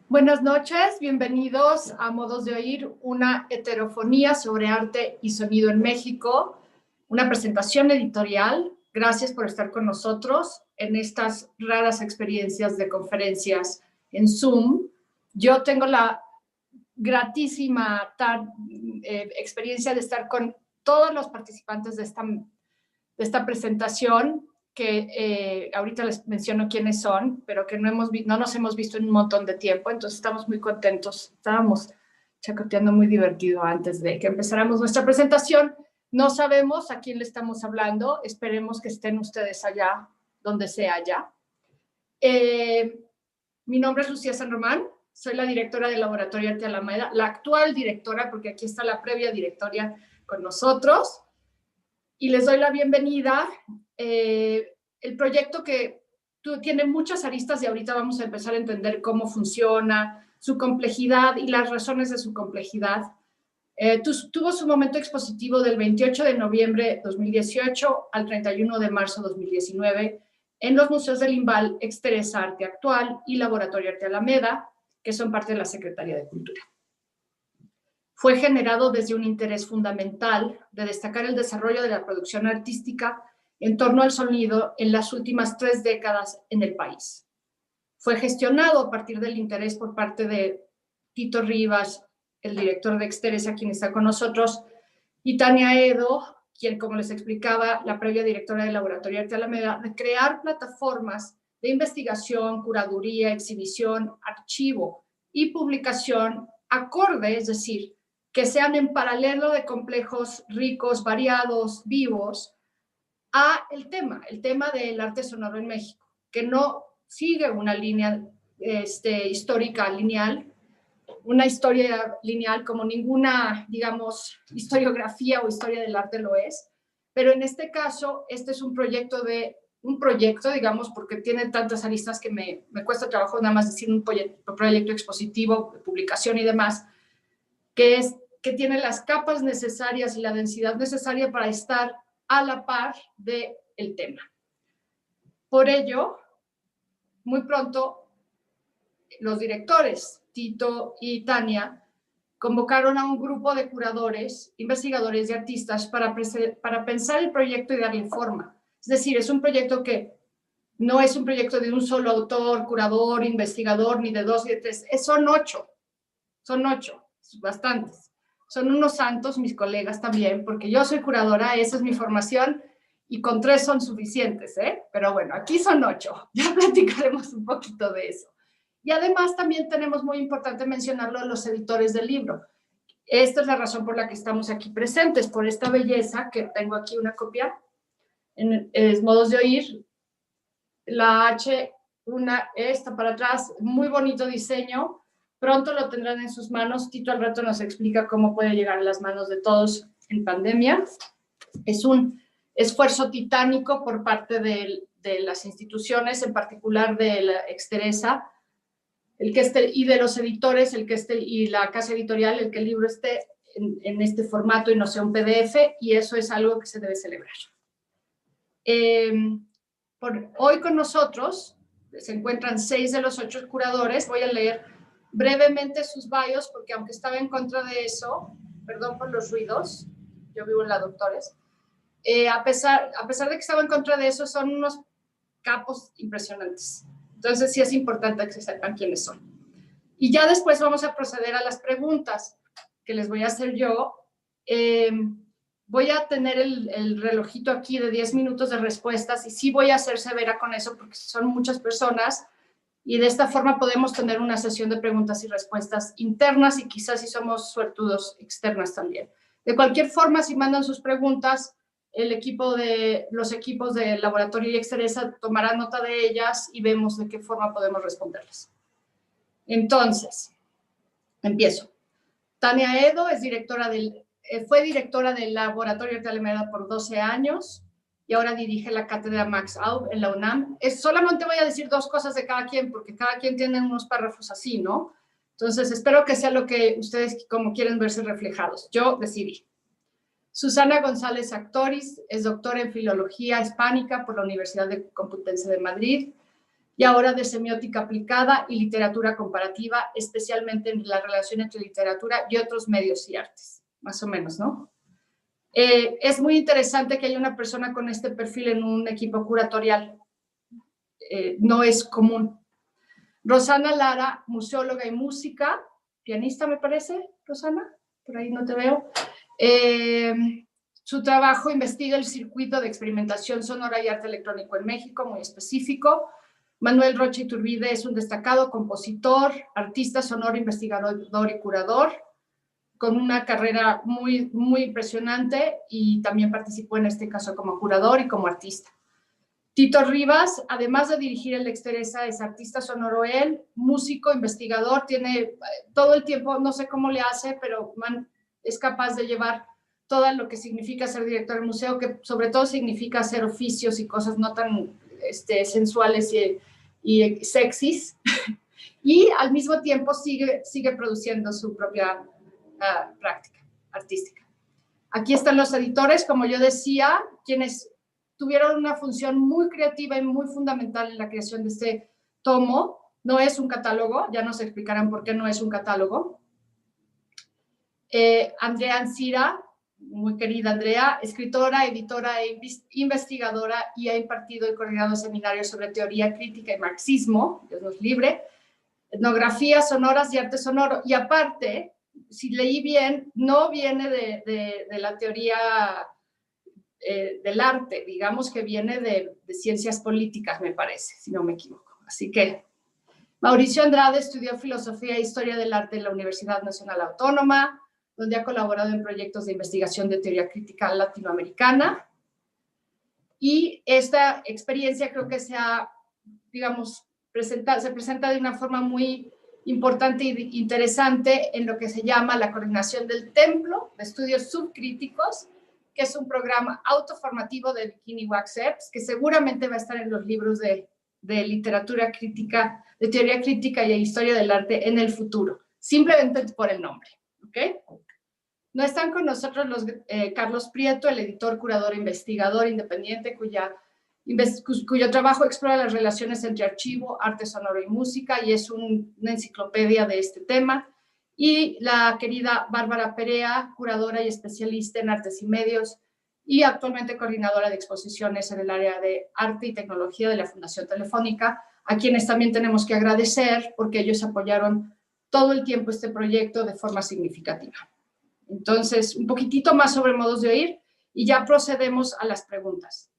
Buenas noches, bienvenidos a Modos de Oír, una heterofonía sobre arte y sonido en México, una presentación editorial. Gracias por estar con nosotros en estas raras experiencias de conferencias en Zoom. Yo tengo la gratísima experiencia de estar con todos los participantes de esta presentación, que ahorita les menciono quiénes son, pero que no nos hemos visto en un montón de tiempo, entonces estamos muy contentos. Estábamos chacoteando muy divertido antes de que empezáramos nuestra presentación. No sabemos a quién le estamos hablando, esperemos que estén ustedes allá, donde sea allá. Mi nombre es Lucía San Román, soy la directora del Laboratorio Arte Alameda, la actual directora, porque aquí está la previa directora con nosotros, y les doy la bienvenida. El proyecto que tiene muchas aristas y ahorita vamos a empezar a entender cómo funciona, su complejidad y las razones de su complejidad. Tuvo su momento expositivo del 28 de noviembre de 2018 al 31 de marzo de 2019 en los museos del Limbal, Exteresa Arte Actual y Laboratorio Arte Alameda, que son parte de la Secretaría de Cultura. Fue generado desde un interés fundamental de destacar el desarrollo de la producción artística en torno al sonido en las últimas 3 décadas en el país. Fue gestionado a partir del interés por parte de Tito Rivas, el director de Exteresa, quien está con nosotros, y Tania Edo, quien, como les explicaba, la previa directora del Laboratorio Arte Alameda, de crear plataformas de investigación, curaduría, exhibición, archivo y publicación acorde, es decir, que sean en paralelo de complejos, ricos, variados, vivos, a el tema del arte sonoro en México, que no sigue una línea histórica lineal, una historia lineal como ninguna, digamos, historiografía o historia del arte lo es, pero en este caso, este es un proyecto, digamos, porque tiene tantas aristas que me cuesta trabajo nada más decir un proyecto expositivo, de publicación y demás, que tiene las capas necesarias y la densidad necesaria para estar a la par del tema. Por ello, muy pronto, los directores, Tito y Tania, convocaron a un grupo de curadores, investigadores y artistas para pensar el proyecto y darle forma. Es decir, es un proyecto que no es un proyecto de un solo autor, curador, investigador, ni de 2 ni de 3, son 8, bastantes. Son unos santos mis colegas también, porque yo soy curadora, esa es mi formación, y con 3 son suficientes, ¿eh? Pero bueno, aquí son 8, ya platicaremos un poquito de eso. Y además también tenemos muy importante mencionarlo a los editores del libro. Esta es la razón por la que estamos aquí presentes, por esta belleza, que tengo aquí una copia, en Modos de Oír, la H, esta para atrás, muy bonito diseño, pronto lo tendrán en sus manos. Tito al rato nos explica cómo puede llegar a las manos de todos en pandemia. Es un esfuerzo titánico por parte de las instituciones, en particular de la Exteresa, y de los editores, y la casa editorial, el que el libro esté en este formato y no sea un PDF, y eso es algo que se debe celebrar. Hoy con nosotros se encuentran 6 de los 8 curadores. Voy a leer brevemente sus bios, porque aunque estaba en contra de eso, perdón por los ruidos, yo vivo en la Doctores, a pesar de que estaba en contra de eso, son unos capos impresionantes. Entonces sí es importante que sepan quiénes son. Y ya después vamos a proceder a las preguntas que les voy a hacer yo. Voy a tener el relojito aquí de 10 minutos de respuestas, y sí voy a ser severa con eso porque son muchas personas, y de esta forma podemos tener una sesión de preguntas y respuestas internas, y quizás, si somos suertudos, externas también. De cualquier forma, si mandan sus preguntas, los equipos de Laboratorio y Exteresa tomarán nota de ellas y vemos de qué forma podemos responderlas. Entonces, empiezo. Tania Edo fue directora del Laboratorio Arte Alameda por 12 años y ahora dirige la cátedra Max Aub en la UNAM. Solamente voy a decir 2 cosas de cada quien, porque cada quien tiene unos párrafos así, ¿no? Entonces, espero que sea lo que ustedes como quieren verse reflejados. Yo decidí. Susana González Actoris es doctora en Filología Hispánica por la Universidad Complutense de Madrid. y ahora de semiótica aplicada y literatura comparativa, especialmente en la relación entre literatura y otros medios y artes, más o menos, ¿no? Es muy interesante que haya una persona con este perfil en un equipo curatorial. No es común. Rosana Lara, museóloga y música, pianista me parece, Rosana, por ahí no te veo. Su trabajo investiga el circuito de experimentación sonora y arte electrónico en México, muy específico. Manuel Rocha Iturbide es un destacado compositor, artista sonoro, investigador y curador, con una carrera muy, muy impresionante, y también participó en este caso como curador y como artista. Tito Rivas, además de dirigir el Exteresa, es artista sonoro él, músico, investigador, tiene todo el tiempo, no sé cómo le hace, pero es capaz de llevar todo lo que significa ser director del museo, que sobre todo significa hacer oficios y cosas no tan sensuales y sexys, y al mismo tiempo sigue produciendo su propia práctica artística. Aquí están los editores, como yo decía, quienes tuvieron una función muy creativa y muy fundamental en la creación de este tomo. No es un catálogo, ya nos explicarán por qué no es un catálogo. Andrea Ancira, muy querida Andrea, escritora, editora e investigadora, y ha impartido y coordinado seminarios sobre teoría crítica y marxismo, Dios nos libre, etnografías sonoras y arte sonoro. Y aparte, si leí bien, no viene de la teoría del arte, digamos que viene de ciencias políticas, me parece, si no me equivoco. Así que Mauricio Andrade estudió filosofía e historia del arte en la Universidad Nacional Autónoma, donde ha colaborado en proyectos de investigación de teoría crítica latinoamericana. Y esta experiencia creo que se presenta de una forma muy importante e interesante en lo que se llama la Coordinación del Templo de Estudios Subcríticos, que es un programa autoformativo de Bikini Wax Eps, que seguramente va a estar en los libros de literatura crítica, de teoría crítica y historia del arte en el futuro, simplemente por el nombre, ¿ok? No están con nosotros Carlos Prieto, el editor, curador e investigador independiente, cuyo trabajo explora las relaciones entre archivo, arte sonoro y música, y es una enciclopedia de este tema. Y la querida Bárbara Perea, curadora y especialista en artes y medios, y actualmente coordinadora de exposiciones en el área de arte y tecnología de la Fundación Telefónica, a quienes también tenemos que agradecer porque ellos apoyaron todo el tiempo este proyecto de forma significativa. Entonces, un poquitito más sobre modos de oír y ya procedemos a las preguntas.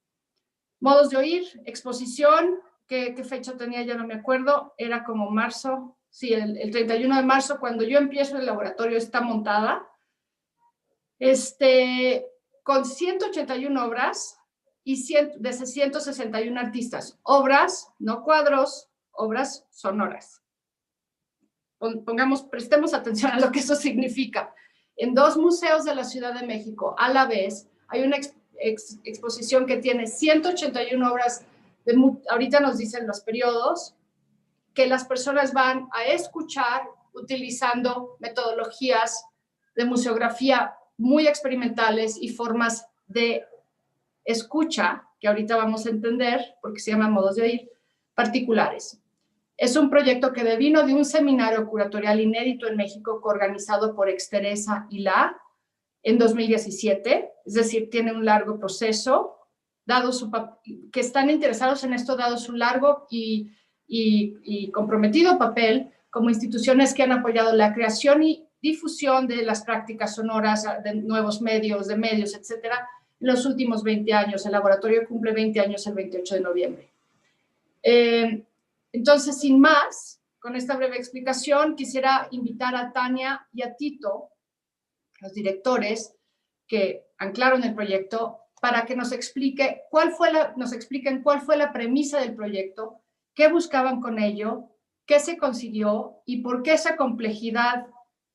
Modos de oír, exposición, ¿qué fecha tenía? Ya no me acuerdo, era como marzo. Sí, el 31 de marzo, cuando yo empiezo el laboratorio, está montada, con 181 obras y de 161 artistas. Obras, no cuadros, obras sonoras. Prestemos atención a lo que eso significa. En 2 museos de la Ciudad de México, a la vez, hay una exposición que tiene 181 obras, ahorita nos dicen los periodos, que las personas van a escuchar utilizando metodologías de museografía muy experimentales y formas de escucha, que ahorita vamos a entender, porque se llaman modos de oír, particulares. Es un proyecto que devino de un seminario curatorial inédito en México coorganizado por Exteresa y la en 2017, es decir, tiene un largo proceso, que están interesados en esto, dado su largo y comprometido papel como instituciones que han apoyado la creación y difusión de las prácticas sonoras, de nuevos medios, etcétera, en los últimos 20 años. El laboratorio cumple 20 años el 28 de noviembre. Entonces, sin más, con esta breve explicación, quisiera invitar a Tania y a Tito, los directores que anclaron el proyecto, para que nos expliquen cuál fue la premisa del proyecto, qué buscaban con ello, qué se consiguió y por qué esa complejidad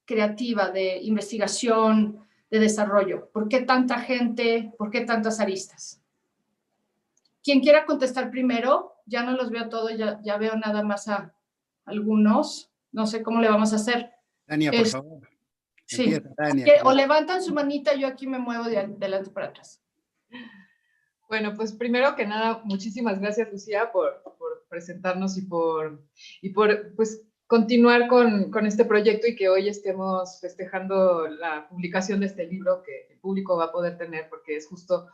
creativa de investigación, de desarrollo. ¿Por qué tanta gente? ¿Por qué tantas aristas? Quien quiera contestar primero, ya no los veo todos, ya veo nada más a algunos. No sé cómo le vamos a hacer. Tania, por favor. Sí. Empieza, Tania. O levantan su manita, yo aquí me muevo de adelante para atrás. Bueno, pues primero que nada, muchísimas gracias, Lucía, por presentarnos y por pues, continuar con este proyecto y que hoy estemos festejando la publicación de este libro que el público va a poder tener, porque es justo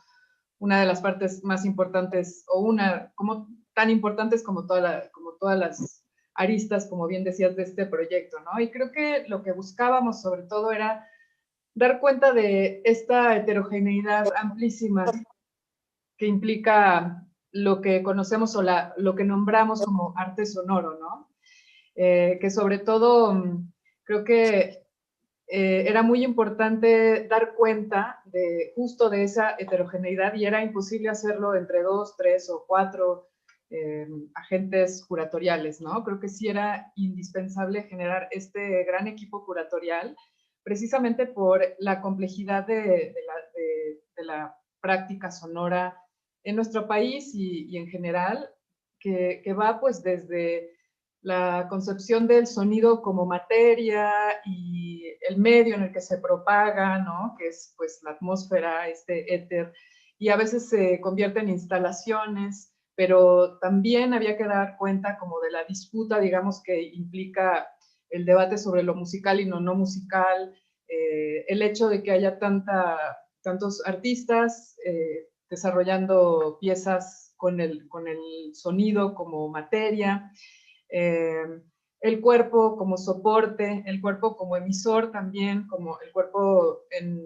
una de las partes más importantes, o como tan importantes como todas las aristas, como bien decías, de este proyecto, ¿no? Y creo que lo que buscábamos sobre todo era dar cuenta de esta heterogeneidad amplísima que implica lo que conocemos o lo que nombramos como arte sonoro, ¿no? Que sobre todo creo que era muy importante dar cuenta de justo de esa heterogeneidad y era imposible hacerlo entre 2, 3 o 4 agentes curatoriales, ¿no? Creo que sí era indispensable generar este gran equipo curatorial precisamente por la complejidad de la práctica sonora en nuestro país y en general, que va pues desde la concepción del sonido como materia y el medio en el que se propaga, ¿no? Que es pues la atmósfera, este éter, y a veces se convierte en instalaciones, pero también había que dar cuenta como de la disputa, digamos, que implica el debate sobre lo musical y lo no musical, el hecho de que haya tantos artistas desarrollando piezas con el sonido como materia, el cuerpo como soporte, el cuerpo como emisor también, como el cuerpo en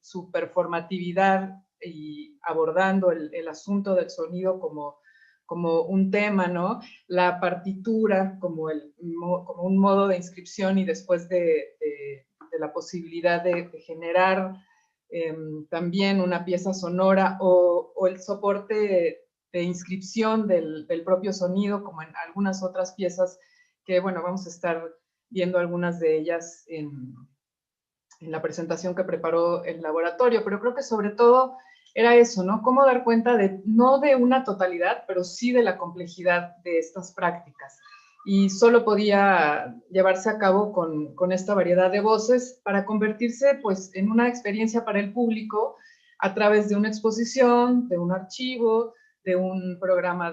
su performatividad y abordando el asunto del sonido como un tema, ¿no? La partitura como un modo de inscripción y después de la posibilidad de generar también una pieza sonora o el soporte de inscripción del propio sonido, como en algunas otras piezas que, bueno, vamos a estar viendo algunas de ellas en la presentación que preparó el laboratorio, pero creo que sobre todo era eso, ¿no? Cómo dar cuenta no de una totalidad, pero sí de la complejidad de estas prácticas. Y solo podía llevarse a cabo con esta variedad de voces para convertirse, pues, en una experiencia para el público a través de una exposición, de un archivo, de un programa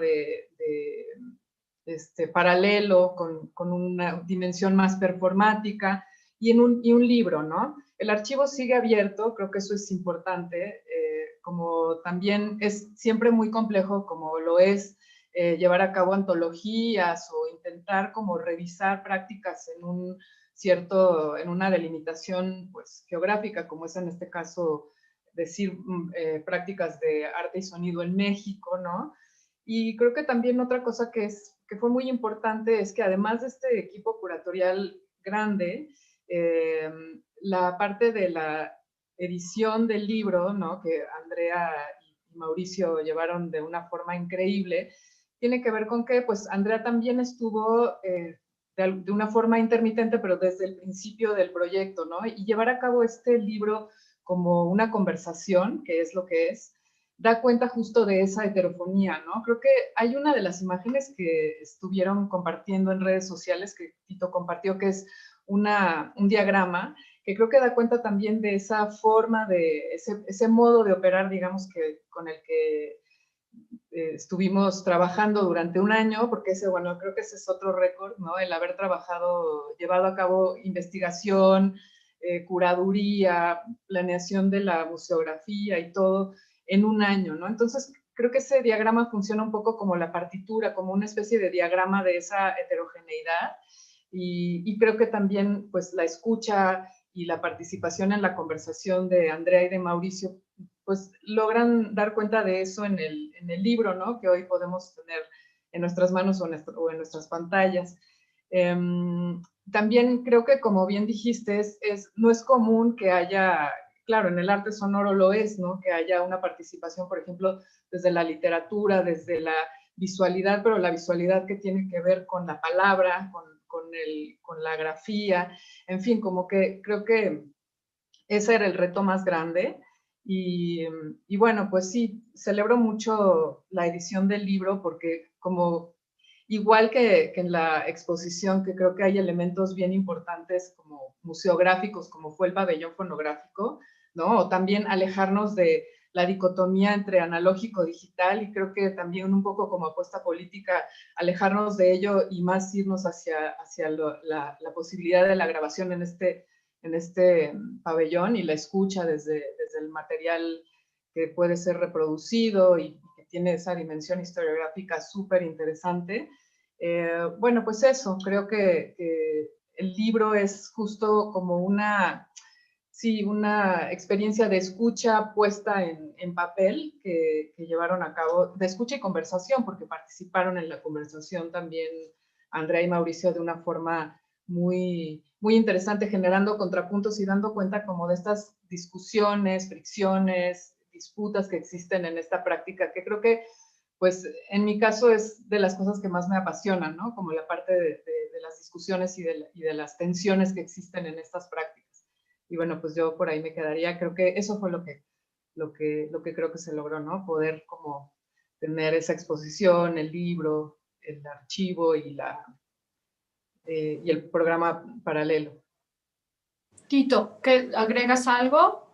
paralelo con una dimensión más performática y un libro, ¿no? El archivo sigue abierto, creo que eso es importante, como también es siempre muy complejo, como lo es llevar a cabo antologías o intentar como revisar prácticas en una delimitación pues geográfica, como es en este caso decir prácticas de arte y sonido en México, ¿no? Y creo que también otra cosa que fue muy importante es que además de este equipo curatorial grande, la parte de la edición del libro, ¿no? Que Andrea y Mauricio llevaron de una forma increíble, tiene que ver con que pues Andrea también estuvo de una forma intermitente, pero desde el principio del proyecto, ¿no? Y llevar a cabo este libro como una conversación, que es lo que es, da cuenta justo de esa heterofonía, ¿no? Creo que hay una de las imágenes que estuvieron compartiendo en redes sociales, que Tito compartió, que es un diagrama, que creo que da cuenta también de esa forma, de ese modo de operar, digamos, con el que estuvimos trabajando durante un año, porque bueno, creo que ese es otro récord, ¿no? El haber llevado a cabo investigación, curaduría, planeación de la museografía y todo en un año, ¿no? Entonces, creo que ese diagrama funciona un poco como la partitura, como una especie de diagrama de esa heterogeneidad, y creo que también, pues, la escucha y la participación en la conversación de Andrea y de Mauricio, pues logran dar cuenta de eso en el libro, ¿no? Que hoy podemos tener en nuestras manos o en nuestras pantallas. También creo que, como bien dijiste, no es común que haya, claro, en el arte sonoro lo es, ¿no? Que haya una participación, por ejemplo, desde la literatura, desde la visualidad, pero la visualidad que tiene que ver con la palabra, con la grafía, en fin, como que creo que ese era el reto más grande. Y bueno, pues sí, celebro mucho la edición del libro porque como igual que en la exposición, que creo que hay elementos bien importantes como museográficos, como fue el pabellón fonográfico, ¿no? O también alejarnos de la dicotomía entre analógico y digital, y creo que también un poco como apuesta política, alejarnos de ello y más irnos hacia la posibilidad de la grabación en este pabellón y la escucha desde el material que puede ser reproducido y que tiene esa dimensión historiográfica súper interesante. Bueno, pues eso, creo que el libro es justo como una experiencia de escucha puesta en papel que llevaron a cabo, de escucha y conversación, porque participaron en la conversación también Andrea y Mauricio de una forma muy, muy interesante, generando contrapuntos y dando cuenta como de estas discusiones, fricciones, disputas que existen en esta práctica, que creo que, pues, en mi caso es de las cosas que más me apasionan, ¿no? Como la parte de las discusiones y de las tensiones que existen en estas prácticas. Y bueno, pues yo por ahí me quedaría. Creo que eso fue lo que creo que se logró, ¿no? Poder como tener esa exposición, el libro, el archivo y el programa paralelo. Tito, ¿qué, agregas algo?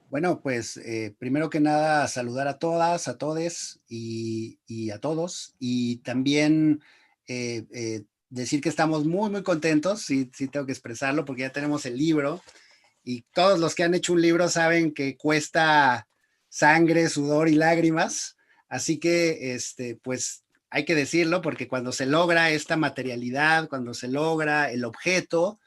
Bueno, pues primero que nada saludar a todas, a todes y a todos, y también decir que estamos muy, muy contentos, sí, sí tengo que expresarlo porque ya tenemos el libro, y todos los que han hecho un libro saben que cuesta sangre, sudor y lágrimas, así que pues hay que decirlo porque cuando se logra esta materialidad, cuando se logra el objeto,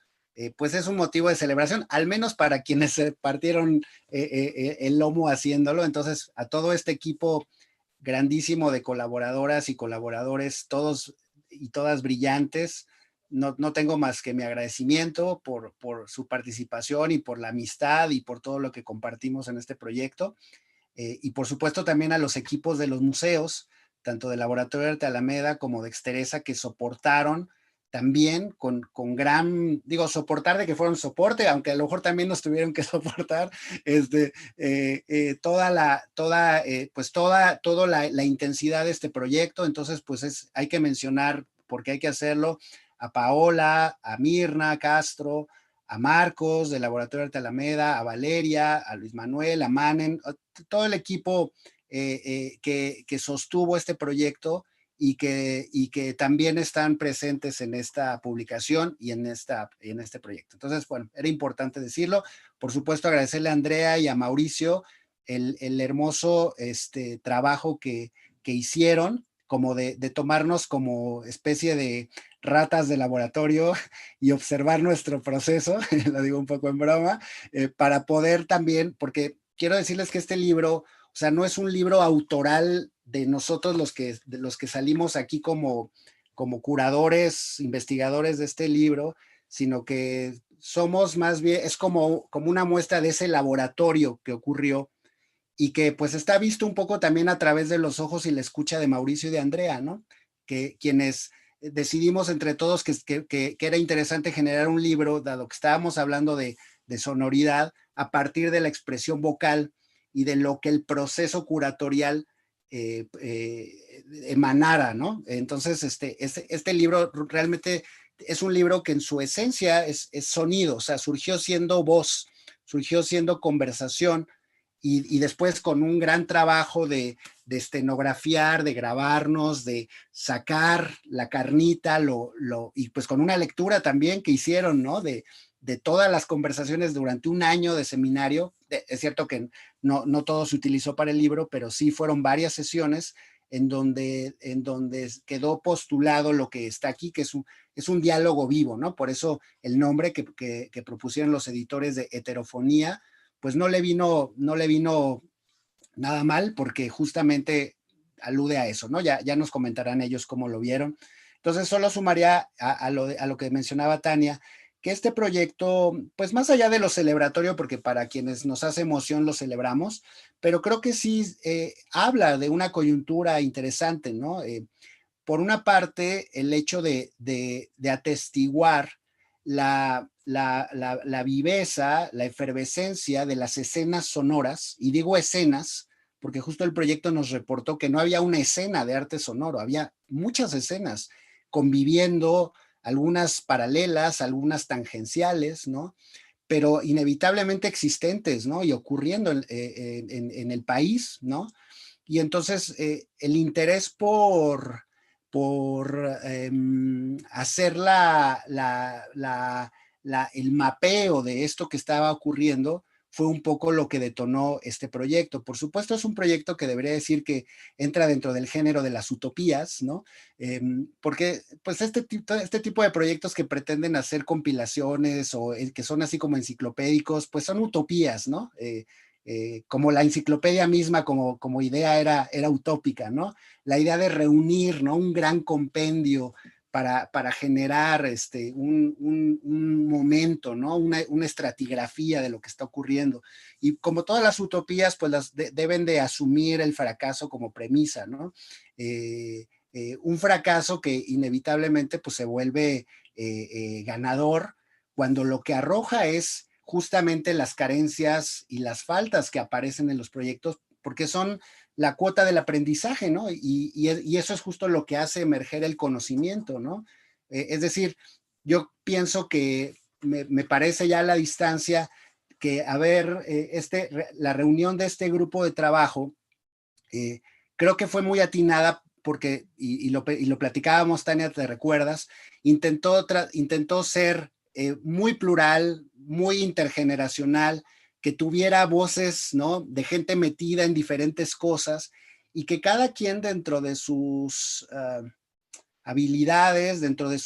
pues es un motivo de celebración, al menos para quienes se partieron el lomo haciéndolo. Entonces, a todo este equipo grandísimo de colaboradoras y colaboradores, todos y todas brillantes, no tengo más que mi agradecimiento por su participación y por la amistad y por todo lo que compartimos en este proyecto. Y por supuesto también a los equipos de los museos, tanto del Laboratorio de Arte Alameda como de Exteresa, que soportaron también soportar de que fueron soporte, aunque a lo mejor también nos tuvieron que soportar, toda la intensidad de este proyecto. Entonces, pues hay que mencionar, porque hay que hacerlo, a Paola, a Mirna Castro, a Marcos del Laboratorio de Arte Alameda, a Valeria, a Luis Manuel, a Manen, a todo el equipo que sostuvo este proyecto y que también están presentes en esta publicación y en este proyecto. Entonces, bueno, era importante decirlo. Por supuesto, agradecerle a Andrea y a Mauricio el hermoso trabajo que hicieron, como de tomarnos como especie de ratas de laboratorio y observar nuestro proceso, lo digo un poco en broma, para poder también, porque quiero decirles que este libro, o sea, no es un libro autoral de nosotros de los que salimos aquí como curadores, investigadores de este libro, sino que somos más bien, es como una muestra de ese laboratorio que ocurrió y que pues está visto un poco también a través de los ojos y la escucha de Mauricio y de Andrea, ¿no? Que quienes decidimos entre todos que era interesante generar un libro, dado que estábamos hablando de sonoridad, a partir de la expresión vocal y de lo que el proceso curatorial emanara, ¿no? Entonces, este libro realmente es un libro que en su esencia es sonido, o sea, surgió siendo voz, surgió siendo conversación, y después con un gran trabajo de escenografiar, de grabarnos, de sacar la carnita, y pues con una lectura también que hicieron, ¿no? De todas las conversaciones durante un año de seminario. Es cierto que no todo se utilizó para el libro, pero sí fueron varias sesiones en donde quedó postulado lo que está aquí, que es un diálogo vivo, ¿no? Por eso el nombre que propusieron los editores de Heterofonía, pues no le vino nada mal, porque justamente alude a eso, ¿no? Ya nos comentarán ellos cómo lo vieron. Entonces, solo sumaría a lo que mencionaba Tania, que este proyecto, pues más allá de lo celebratorio, porque para quienes nos hace emoción lo celebramos, pero creo que sí habla de una coyuntura interesante, ¿no? Por una parte, el hecho de atestiguar la viveza, la efervescencia de las escenas sonoras, y digo escenas porque justo el proyecto nos reportó que no había una escena de arte sonoro, había muchas escenas conviviendo, algunas paralelas, algunas tangenciales, ¿no? pero inevitablemente existentes, ¿no? Y ocurriendo en el país, ¿no? Y entonces el interés por hacer el mapeo de esto que estaba ocurriendo fue un poco lo que detonó este proyecto. Por supuesto, es un proyecto que debería decir que entra dentro del género de las utopías, ¿no? Porque pues este tipo de proyectos que pretenden hacer compilaciones o que son así como enciclopédicos, pues son utopías, ¿no? Como la enciclopedia misma como idea era utópica, ¿no? La idea de reunir, ¿no? Un gran compendio para generar un momento, ¿no? Una estratigrafía de lo que está ocurriendo. Y como todas las utopías, pues deben de asumir el fracaso como premisa, ¿no? Un fracaso que inevitablemente pues se vuelve ganador cuando lo que arroja es justamente las carencias y las faltas que aparecen en los proyectos, porque son la cuota del aprendizaje, ¿no? Y eso es justo lo que hace emerger el conocimiento, ¿no? Es decir, yo pienso que me parece ya a la distancia que, a ver, la reunión de este grupo de trabajo, creo que fue muy atinada porque, y lo platicábamos, Tania, ¿te recuerdas? Intentó ser muy plural, muy intergeneracional, que tuviera voces, ¿no? De gente metida en diferentes cosas y que cada quien dentro de sus habilidades, dentro de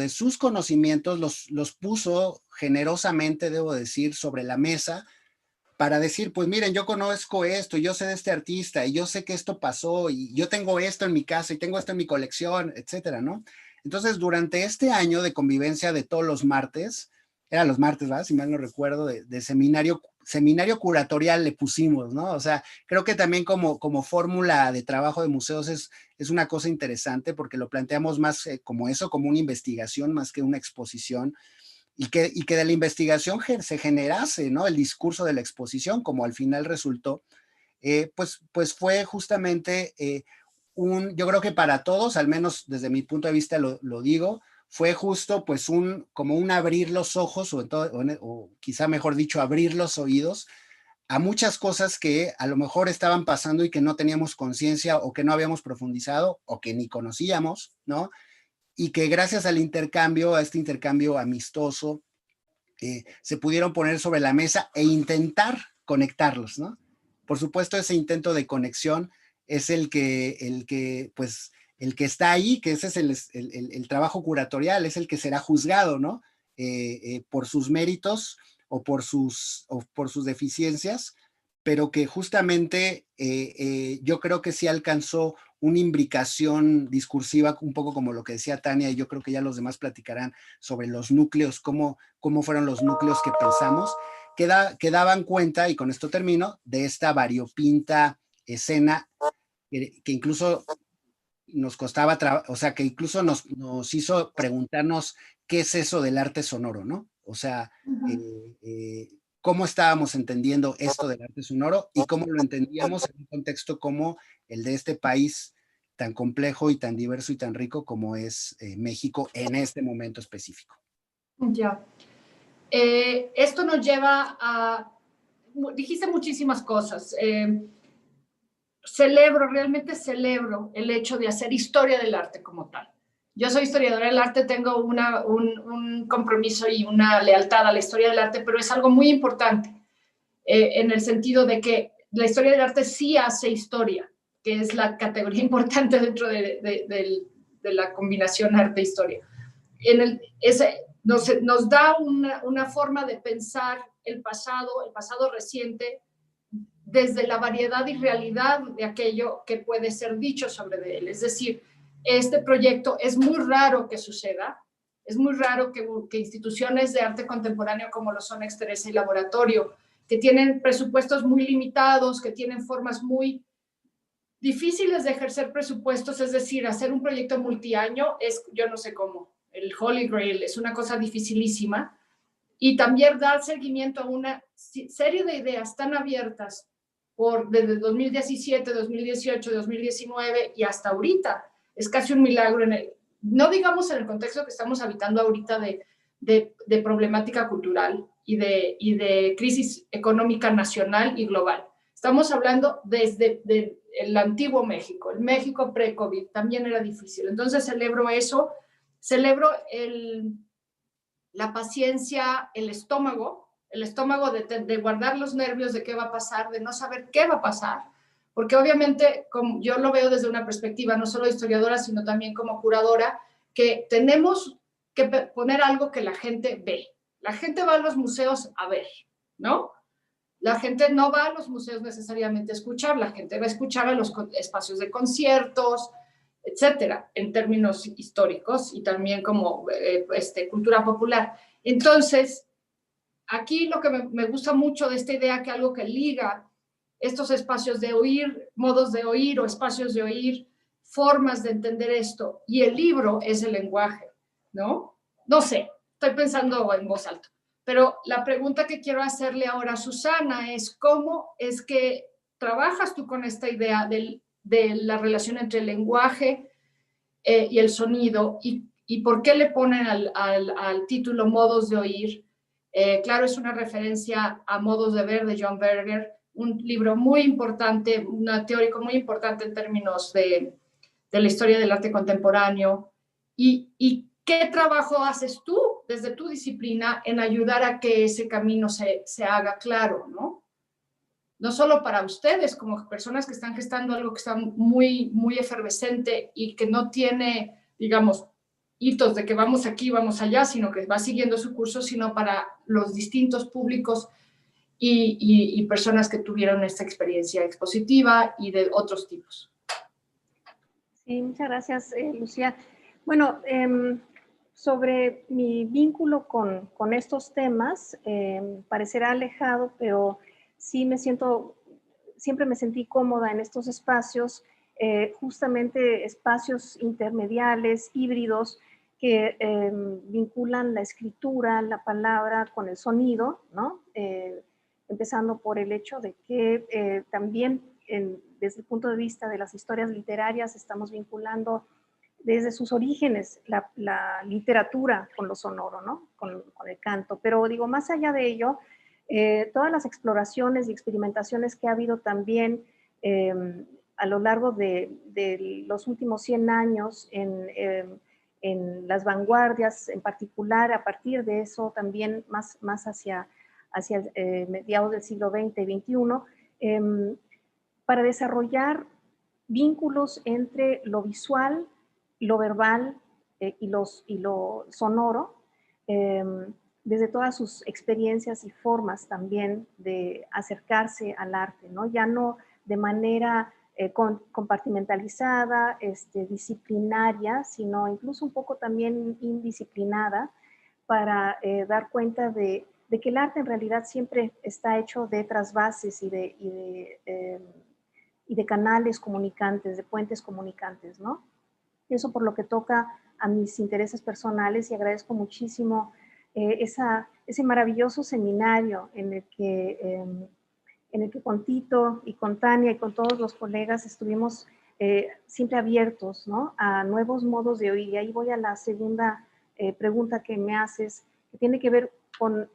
sus conocimientos, los puso generosamente, debo decir, sobre la mesa para decir, pues miren, yo conozco esto, yo sé de este artista, y yo sé que esto pasó, y yo tengo esto en mi casa, y tengo esto en mi colección, etcétera, ¿no? Entonces, durante este año de convivencia de todos los martes, eran los martes, ¿verdad? Si mal no recuerdo, de seminario curatorial le pusimos, ¿no? O sea, creo que también como fórmula de trabajo de museos es una cosa interesante porque lo planteamos más como eso, como una investigación más que una exposición, y que de la investigación se generase, ¿no? El discurso de la exposición, como al final resultó, pues fue justamente yo creo que para todos, al menos desde mi punto de vista lo digo, fue justo pues como un abrir los ojos, o quizá mejor dicho, abrir los oídos a muchas cosas que a lo mejor estaban pasando y que no teníamos conciencia o que no habíamos profundizado o que ni conocíamos, ¿no? Y que gracias al intercambio, a este intercambio amistoso, se pudieron poner sobre la mesa e intentar conectarlos, ¿no? Por supuesto, ese intento de conexión es el que está ahí, que ese es el trabajo curatorial, es el que será juzgado, ¿no? Por sus méritos o por sus deficiencias, pero que justamente yo creo que sí alcanzó una imbricación discursiva, un poco como lo que decía Tania, y yo creo que ya los demás platicarán sobre los núcleos, cómo fueron los núcleos que pensamos, que daban cuenta, y con esto termino, de esta variopinta escena que incluso nos costaba, o sea, que incluso nos hizo preguntarnos qué es eso del arte sonoro, ¿no? O sea, cómo estábamos entendiendo esto del arte sonoro y cómo lo entendíamos en un contexto como el de este país tan complejo y tan diverso y tan rico como es México en este momento específico. Ya. Esto nos lleva a... Dijiste muchísimas cosas. Realmente celebro el hecho de hacer historia del arte como tal. Yo soy historiadora del arte, tengo un compromiso y una lealtad a la historia del arte, pero es algo muy importante en el sentido de que la historia del arte sí hace historia, que es la categoría importante dentro de la combinación arte-historia. Nos da una forma de pensar el pasado reciente, desde la variedad y realidad de aquello que puede ser dicho sobre él. Es decir, este proyecto es muy raro que suceda, es muy raro que instituciones de arte contemporáneo como lo son Exteresa y Laboratorio, que tienen presupuestos muy limitados, que tienen formas muy difíciles de ejercer presupuestos, es decir, hacer un proyecto multiaño es, yo no sé cómo, el Holy Grail, es una cosa dificilísima, y también dar seguimiento a una serie de ideas tan abiertas desde 2017, 2018, 2019 y hasta ahorita. Es casi un milagro, no digamos en el contexto que estamos habitando ahorita de problemática cultural y de crisis económica nacional y global. Estamos hablando desde el antiguo México, el México pre-COVID, también era difícil. Entonces celebro eso, celebro la paciencia, el estómago de guardar los nervios de qué va a pasar, de no saber qué va a pasar, porque obviamente como yo lo veo desde una perspectiva no solo historiadora, sino también como curadora, que tenemos que poner algo que la gente ve. La gente va a los museos a ver, ¿no? La gente no va a los museos necesariamente a escuchar, la gente va a escuchar a los espacios de conciertos, etcétera, en términos históricos y también como cultura popular. Entonces, aquí lo que me gusta mucho de esta idea, que algo que liga estos espacios de oír, modos de oír o espacios de oír, formas de entender esto, y el libro es el lenguaje, ¿no? No sé, estoy pensando en voz alta. Pero la pregunta que quiero hacerle ahora a Susana es, ¿cómo es que trabajas tú con esta idea de la relación entre el lenguaje y el sonido? ¿Y por qué le ponen al título Modos de Oír? Claro, es una referencia a Modos de Ver de John Berger, un libro muy importante, un teórico muy importante en términos de la historia del arte contemporáneo. ¿Y qué trabajo haces tú desde tu disciplina en ayudar a que ese camino se haga claro, ¿no? No solo para ustedes como personas que están gestando algo que está muy, muy efervescente y que no tiene, digamos, hitos de que vamos aquí, vamos allá, sino que va siguiendo su curso, sino para los distintos públicos y personas que tuvieron esta experiencia expositiva y de otros tipos. Sí, muchas gracias, Lucía. Bueno, sobre mi vínculo con estos temas, parecerá alejado, pero sí siempre me sentí cómoda en estos espacios, justamente espacios intermediales, híbridos, que vinculan la escritura, la palabra con el sonido, ¿no? Empezando por el hecho de que también desde el punto de vista de las historias literarias estamos vinculando desde sus orígenes la literatura con lo sonoro, ¿no? Con el canto. Pero digo, más allá de ello, todas las exploraciones y experimentaciones que ha habido también a lo largo de los últimos 100 años en las vanguardias, en particular a partir de eso también más hacia mediados del siglo XX y XXI, para desarrollar vínculos entre lo visual, lo verbal y lo sonoro, desde todas sus experiencias y formas también de acercarse al arte, ¿no? Ya no de manera compartimentalizada, disciplinaria, sino incluso un poco también indisciplinada, para dar cuenta de que el arte en realidad siempre está hecho de trasvases y de canales comunicantes, de puentes comunicantes, ¿no? Eso por lo que toca a mis intereses personales, y agradezco muchísimo ese maravilloso seminario en el que con Tito y con Tania y con todos los colegas estuvimos siempre abiertos, ¿no? A nuevos modos de oír. Y ahí voy a la segunda pregunta que me haces, que tiene que ver con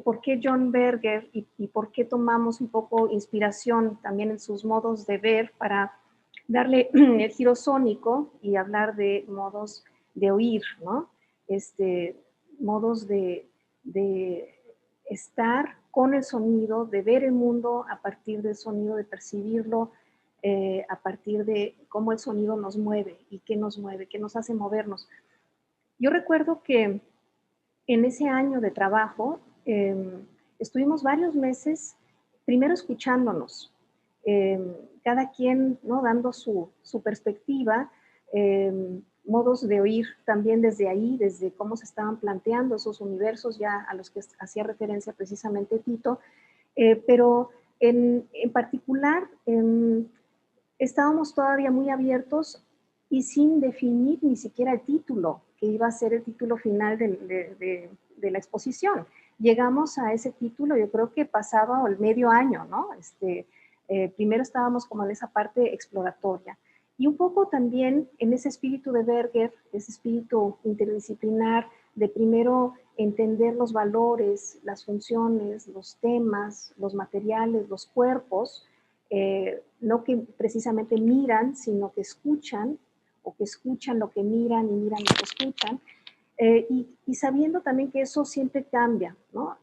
por qué John Berger y por qué tomamos un poco inspiración también en sus modos de ver para darle el giro sónico y hablar de modos de oír, ¿no? Modos de estar con el sonido, de ver el mundo a partir del sonido, de percibirlo a partir de cómo el sonido nos mueve y qué nos mueve, qué nos hace movernos. Yo recuerdo que en ese año de trabajo estuvimos varios meses primero escuchándonos, cada quien, ¿no? Dando su perspectiva, modos de oír también desde ahí, desde cómo se estaban planteando esos universos ya a los que hacía referencia precisamente Tito, pero en particular estábamos todavía muy abiertos y sin definir ni siquiera el título, que iba a ser el título final de la exposición. Llegamos a ese título, yo creo que pasaba el medio año, ¿no? Primero estábamos como en esa parte exploratoria. Y un poco también en ese espíritu de Berger, ese espíritu interdisciplinar de primero entender los valores, las funciones, los temas, los materiales, los cuerpos, no que precisamente miran, sino que escuchan, o que escuchan lo que miran y miran lo que escuchan, y sabiendo también que eso siempre cambia, ¿no?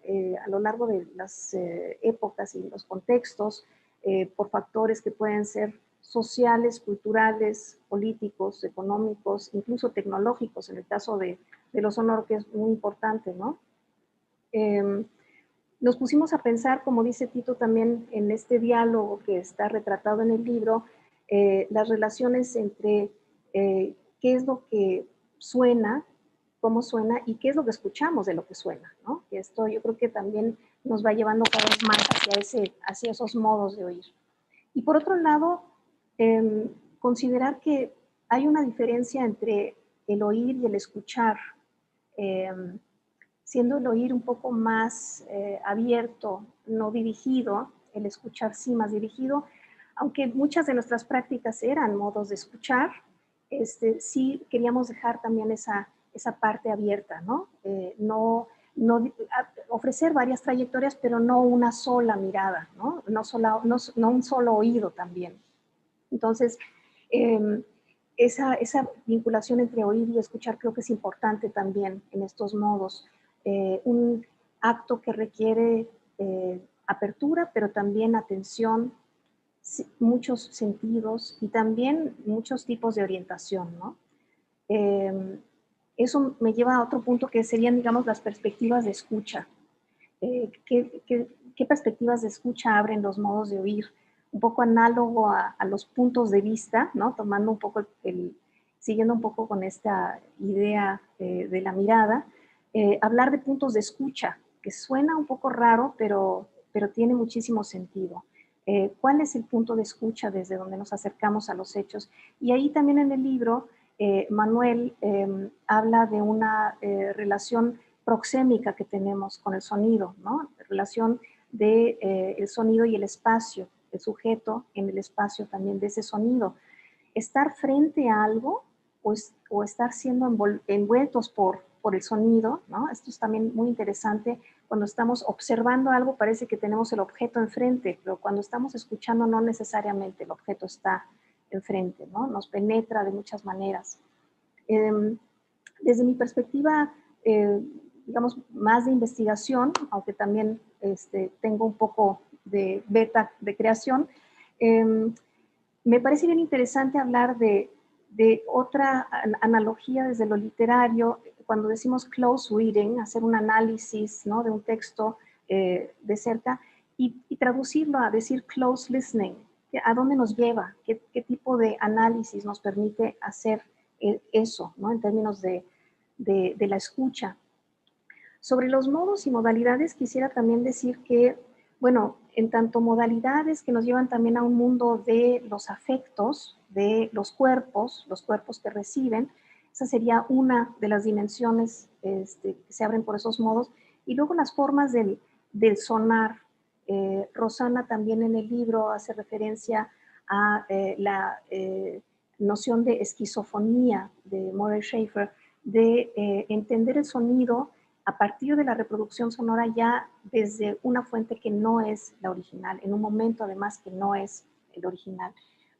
A lo largo de las épocas y los contextos, por factores que pueden ser sociales, culturales, políticos, económicos, incluso tecnológicos, en el caso de lo sonoro, que es muy importante, ¿no? Nos pusimos a pensar, como dice Tito también en este diálogo que está retratado en el libro, las relaciones entre qué es lo que suena, cómo suena y qué es lo que escuchamos de lo que suena, ¿no? Y esto yo creo que también nos va llevando cada vez más hacia esos modos de oír. Y por otro lado, considerar que hay una diferencia entre el oír y el escuchar, siendo el oír un poco más abierto, no dirigido, el escuchar sí más dirigido, aunque muchas de nuestras prácticas eran modos de escuchar, sí queríamos dejar también esa parte abierta, ¿no? Ofrecer varias trayectorias, pero no una sola mirada, ¿no? No un solo oído también. Entonces, esa vinculación entre oír y escuchar creo que es importante también en estos modos. Un acto que requiere apertura, pero también atención, muchos sentidos y también muchos tipos de orientación, ¿no? Eso me lleva a otro punto que serían, digamos, las perspectivas de escucha. ¿Qué perspectivas de escucha abren los modos de oír? Un poco análogo a los puntos de vista, ¿no? Tomando un poco siguiendo un poco con esta idea de la mirada, hablar de puntos de escucha, que suena un poco raro, pero tiene muchísimo sentido. ¿Cuál es el punto de escucha desde donde nos acercamos a los hechos? Y ahí también en el libro, Manuel habla de una relación proxémica que tenemos con el sonido, ¿no? Relación de el sonido y el espacio, el sujeto en el espacio también de ese sonido. Estar frente a algo o estar siendo envueltos por el sonido, ¿no? Esto es también muy interesante. Cuando estamos observando algo parece que tenemos el objeto enfrente, pero cuando estamos escuchando no necesariamente el objeto está enfrente, ¿no? Nos penetra de muchas maneras. Desde mi perspectiva, digamos, más de investigación, aunque también tengo un poco de beta de creación, me parece bien interesante hablar de otra analogía desde lo literario, cuando decimos close reading, hacer un análisis, ¿no? De un texto de cerca y traducirlo a decir close listening. ¿A dónde nos lleva? ¿Qué tipo de análisis nos permite hacer eso, ¿no? En términos de la escucha? Sobre los modos y modalidades quisiera también decir que, bueno, en tanto modalidades que nos llevan también a un mundo de los afectos, de los cuerpos que reciben, esa sería una de las dimensiones que se abren por esos modos. Y luego las formas del sonar. Rosana también en el libro hace referencia a la noción de esquizofonía de Murray Schafer, de entender el sonido a partir de la reproducción sonora ya desde una fuente que no es la original, en un momento además que no es el original.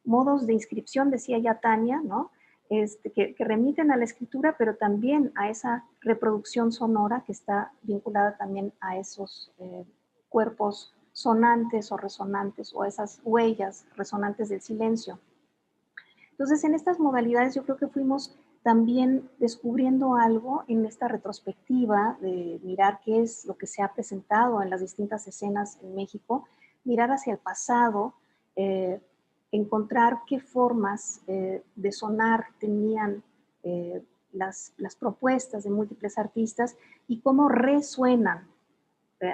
Modos de inscripción, decía ya Tania, ¿no? Que remiten a la escritura, pero también a esa reproducción sonora que está vinculada también a esos cuerpos sonantes o resonantes o esas huellas resonantes del silencio. Entonces, en estas modalidades yo creo que fuimos también descubriendo algo en esta retrospectiva de mirar qué es lo que se ha presentado en las distintas escenas en México, mirar hacia el pasado, encontrar qué formas de sonar tenían las propuestas de múltiples artistas y cómo resuenan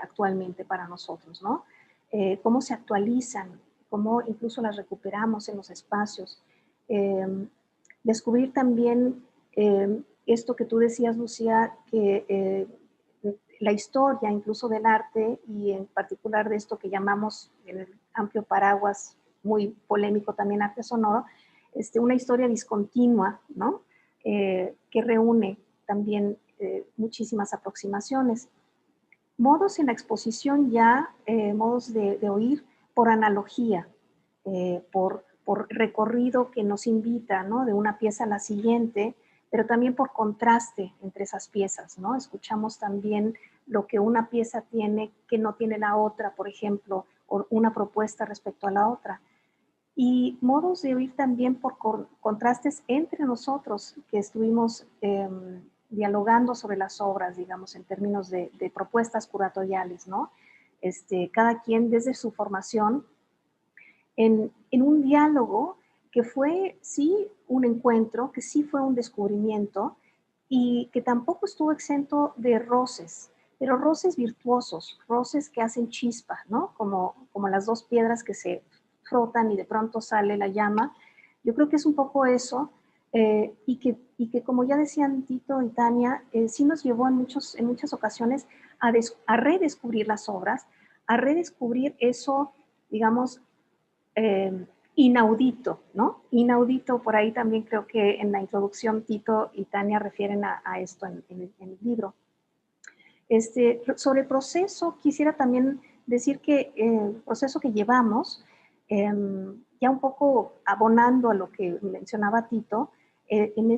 actualmente para nosotros, ¿no? Cómo se actualizan, cómo incluso las recuperamos en los espacios. Descubrir también esto que tú decías, Lucía, que la historia incluso del arte y en particular de esto que llamamos en el amplio paraguas muy polémico también arte sonoro, una historia discontinua, ¿no? Que reúne también muchísimas aproximaciones. Modos en la exposición ya, modos de oír por analogía, por recorrido que nos invita, ¿no? De una pieza a la siguiente, pero también por contraste entre esas piezas, ¿no? Escuchamos también lo que una pieza tiene que no tiene la otra, por ejemplo, o una propuesta respecto a la otra. Y modos de oír también por contrastes entre nosotros que estuvimos dialogando sobre las obras, digamos, en términos de propuestas curatoriales, ¿no? Cada quien desde su formación en un diálogo que fue, sí, un encuentro, que sí fue un descubrimiento y que tampoco estuvo exento de roces, pero roces virtuosos, roces que hacen chispa, ¿no? Como las dos piedras que se frotan y de pronto sale la llama. Yo creo que es un poco eso, y que como ya decían Tito y Tania, sí nos llevó en muchas ocasiones a redescubrir las obras, a redescubrir eso, digamos, inaudito, ¿no? Inaudito, por ahí también creo que en la introducción Tito y Tania refieren a esto en el libro. Sobre el proceso, quisiera también decir que el proceso que llevamos, ya un poco abonando a lo que mencionaba Tito, en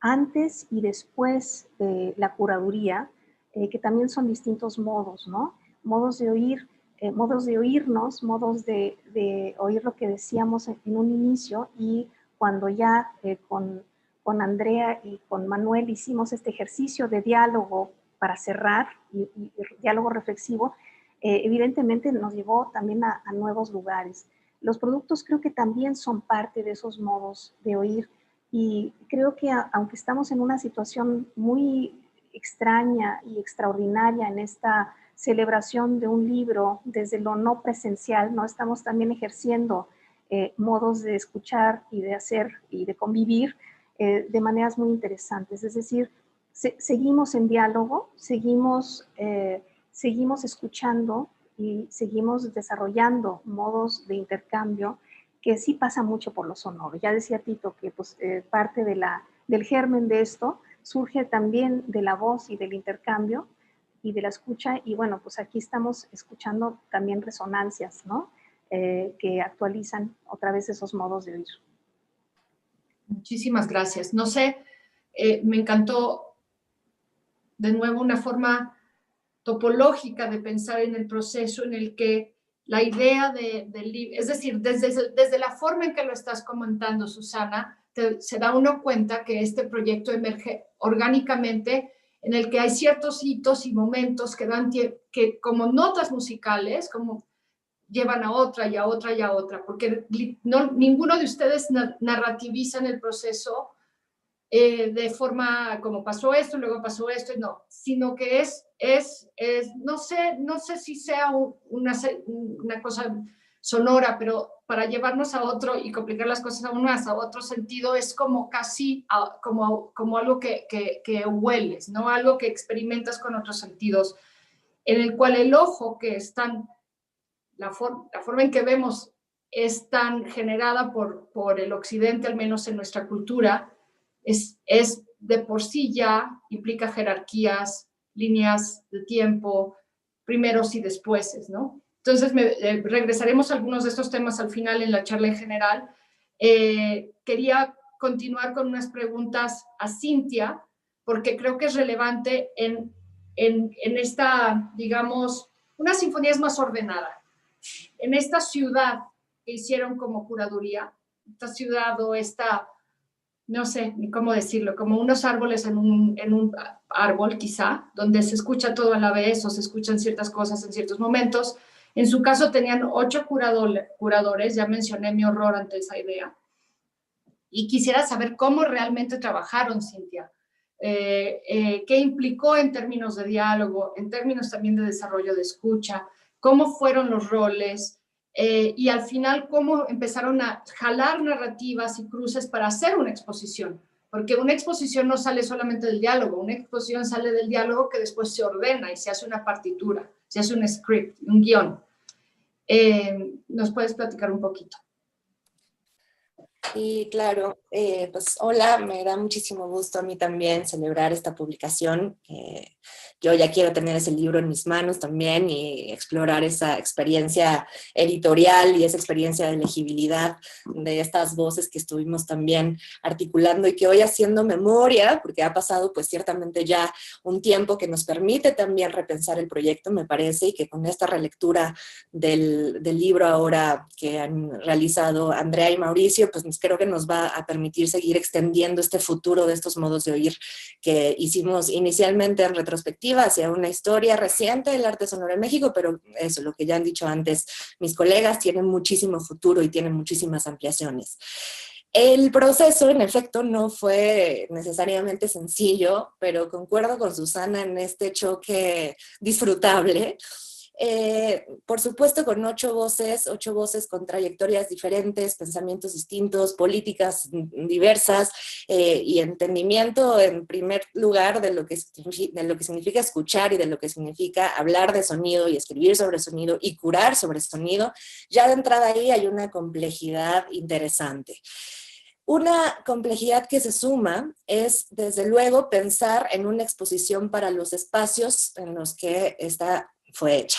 antes y después de la curaduría, que también son distintos modos, ¿no? Modos de oír, modos de oírnos, modos de oír lo que decíamos en un inicio, y cuando ya con Andrea y con Manuel hicimos este ejercicio de diálogo para cerrar, y diálogo reflexivo, evidentemente nos llevó también a nuevos lugares. Los productos creo que también son parte de esos modos de oír, y creo que aunque estamos en una situación muy extraña y extraordinaria en esta celebración de un libro desde lo no presencial, ¿no? Estamos también ejerciendo modos de escuchar y de hacer y de convivir de maneras muy interesantes. Es decir, seguimos en diálogo, seguimos escuchando y seguimos desarrollando modos de intercambio que sí pasa mucho por lo sonoro. Ya decía Tito que pues, parte del germen de esto surge también de la voz y del intercambio y de la escucha, y bueno, pues aquí estamos escuchando también resonancias, ¿no? Que actualizan otra vez esos modos de oír. Muchísimas gracias. No sé, me encantó de nuevo una forma topológica de pensar en el proceso en el que la idea del libro, es decir, desde la forma en que lo estás comentando, Susana, se da uno cuenta que este proyecto emerge orgánicamente, en el que hay ciertos hitos y momentos que como notas musicales, como llevan a otra y a otra y a otra, porque ninguno de ustedes narrativizan el proceso de forma como pasó esto, luego pasó esto, no, sino que no sé si sea una cosa sonora, pero para llevarnos a otro y complicar las cosas aún más, a otro sentido, es como casi como algo que hueles, ¿no? Algo que experimentas con otros sentidos, en el cual el ojo que es tan, la forma en que vemos es tan generada por el occidente, al menos en nuestra cultura, es de por sí ya implica jerarquías, líneas de tiempo, primeros y despuéses, ¿no? Entonces, regresaremos a algunos de estos temas al final en la charla en general. Quería continuar con unas preguntas a Cintia, porque creo que es relevante en esta, digamos, una sinfonía es más ordenada. En esta ciudad que hicieron como curaduría, esta ciudad o esta, no sé ni cómo decirlo, como unos árboles en un árbol quizá, donde se escucha todo a la vez o se escuchan ciertas cosas en ciertos momentos. En su caso tenían 8 curadores, ya mencioné mi horror ante esa idea. Y quisiera saber cómo realmente trabajaron, Cintia. ¿Qué implicó en términos de diálogo, en términos también de desarrollo de escucha? ¿Cómo fueron los roles? Y al final, ¿cómo empezaron a jalar narrativas y cruces para hacer una exposición? Porque una exposición no sale solamente del diálogo, una exposición sale del diálogo que después se ordena y se hace una partitura, se hace un script, un guión. ¿Nos puedes platicar un poquito? Sí, claro. Pues hola, me da muchísimo gusto a mí también celebrar esta publicación. Yo ya quiero tener ese libro en mis manos también y explorar esa experiencia editorial y esa experiencia de legibilidad de estas voces que estuvimos también articulando y que hoy haciendo memoria, porque ha pasado pues ciertamente ya un tiempo que nos permite también repensar el proyecto, me parece, y que con esta relectura del libro ahora que han realizado Andrea y Mauricio, pues creo que nos va a permitir seguir extendiendo este futuro de estos modos de oír que hicimos inicialmente en retrospectiva hacia una historia reciente del arte sonoro en México, pero eso, lo que ya han dicho antes mis colegas, tienen muchísimo futuro y tienen muchísimas ampliaciones. El proceso, en efecto, no fue necesariamente sencillo, pero concuerdo con Susana en este choque disfrutable. Por supuesto con 8 voces con trayectorias diferentes, pensamientos distintos, políticas diversas y entendimiento en primer lugar de lo que significa escuchar y de lo que significa hablar de sonido y escribir sobre sonido y curar sobre sonido. Ya de entrada ahí hay una complejidad interesante. Una complejidad que se suma es, desde luego, pensar en una exposición para los espacios en los que esta fue hecha.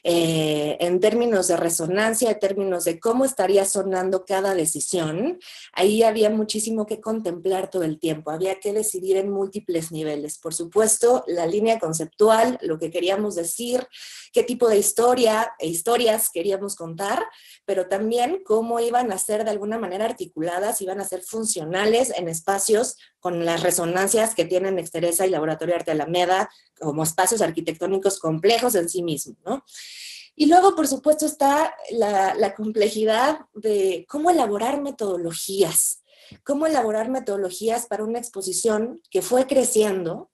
En términos de resonancia, en términos de cómo estaría sonando cada decisión, ahí había muchísimo que contemplar todo el tiempo, había que decidir en múltiples niveles. Por supuesto, la línea conceptual, lo que queríamos decir, qué tipo de historias queríamos contar, pero también cómo iban a ser de alguna manera articuladas, iban a ser funcionales en espacios con las resonancias que tienen Exteresa y Laboratorio Arte Alameda, como espacios arquitectónicos complejos en sí mismos, ¿no? Y luego, por supuesto, está la complejidad de cómo elaborar metodologías para una exposición que fue creciendo.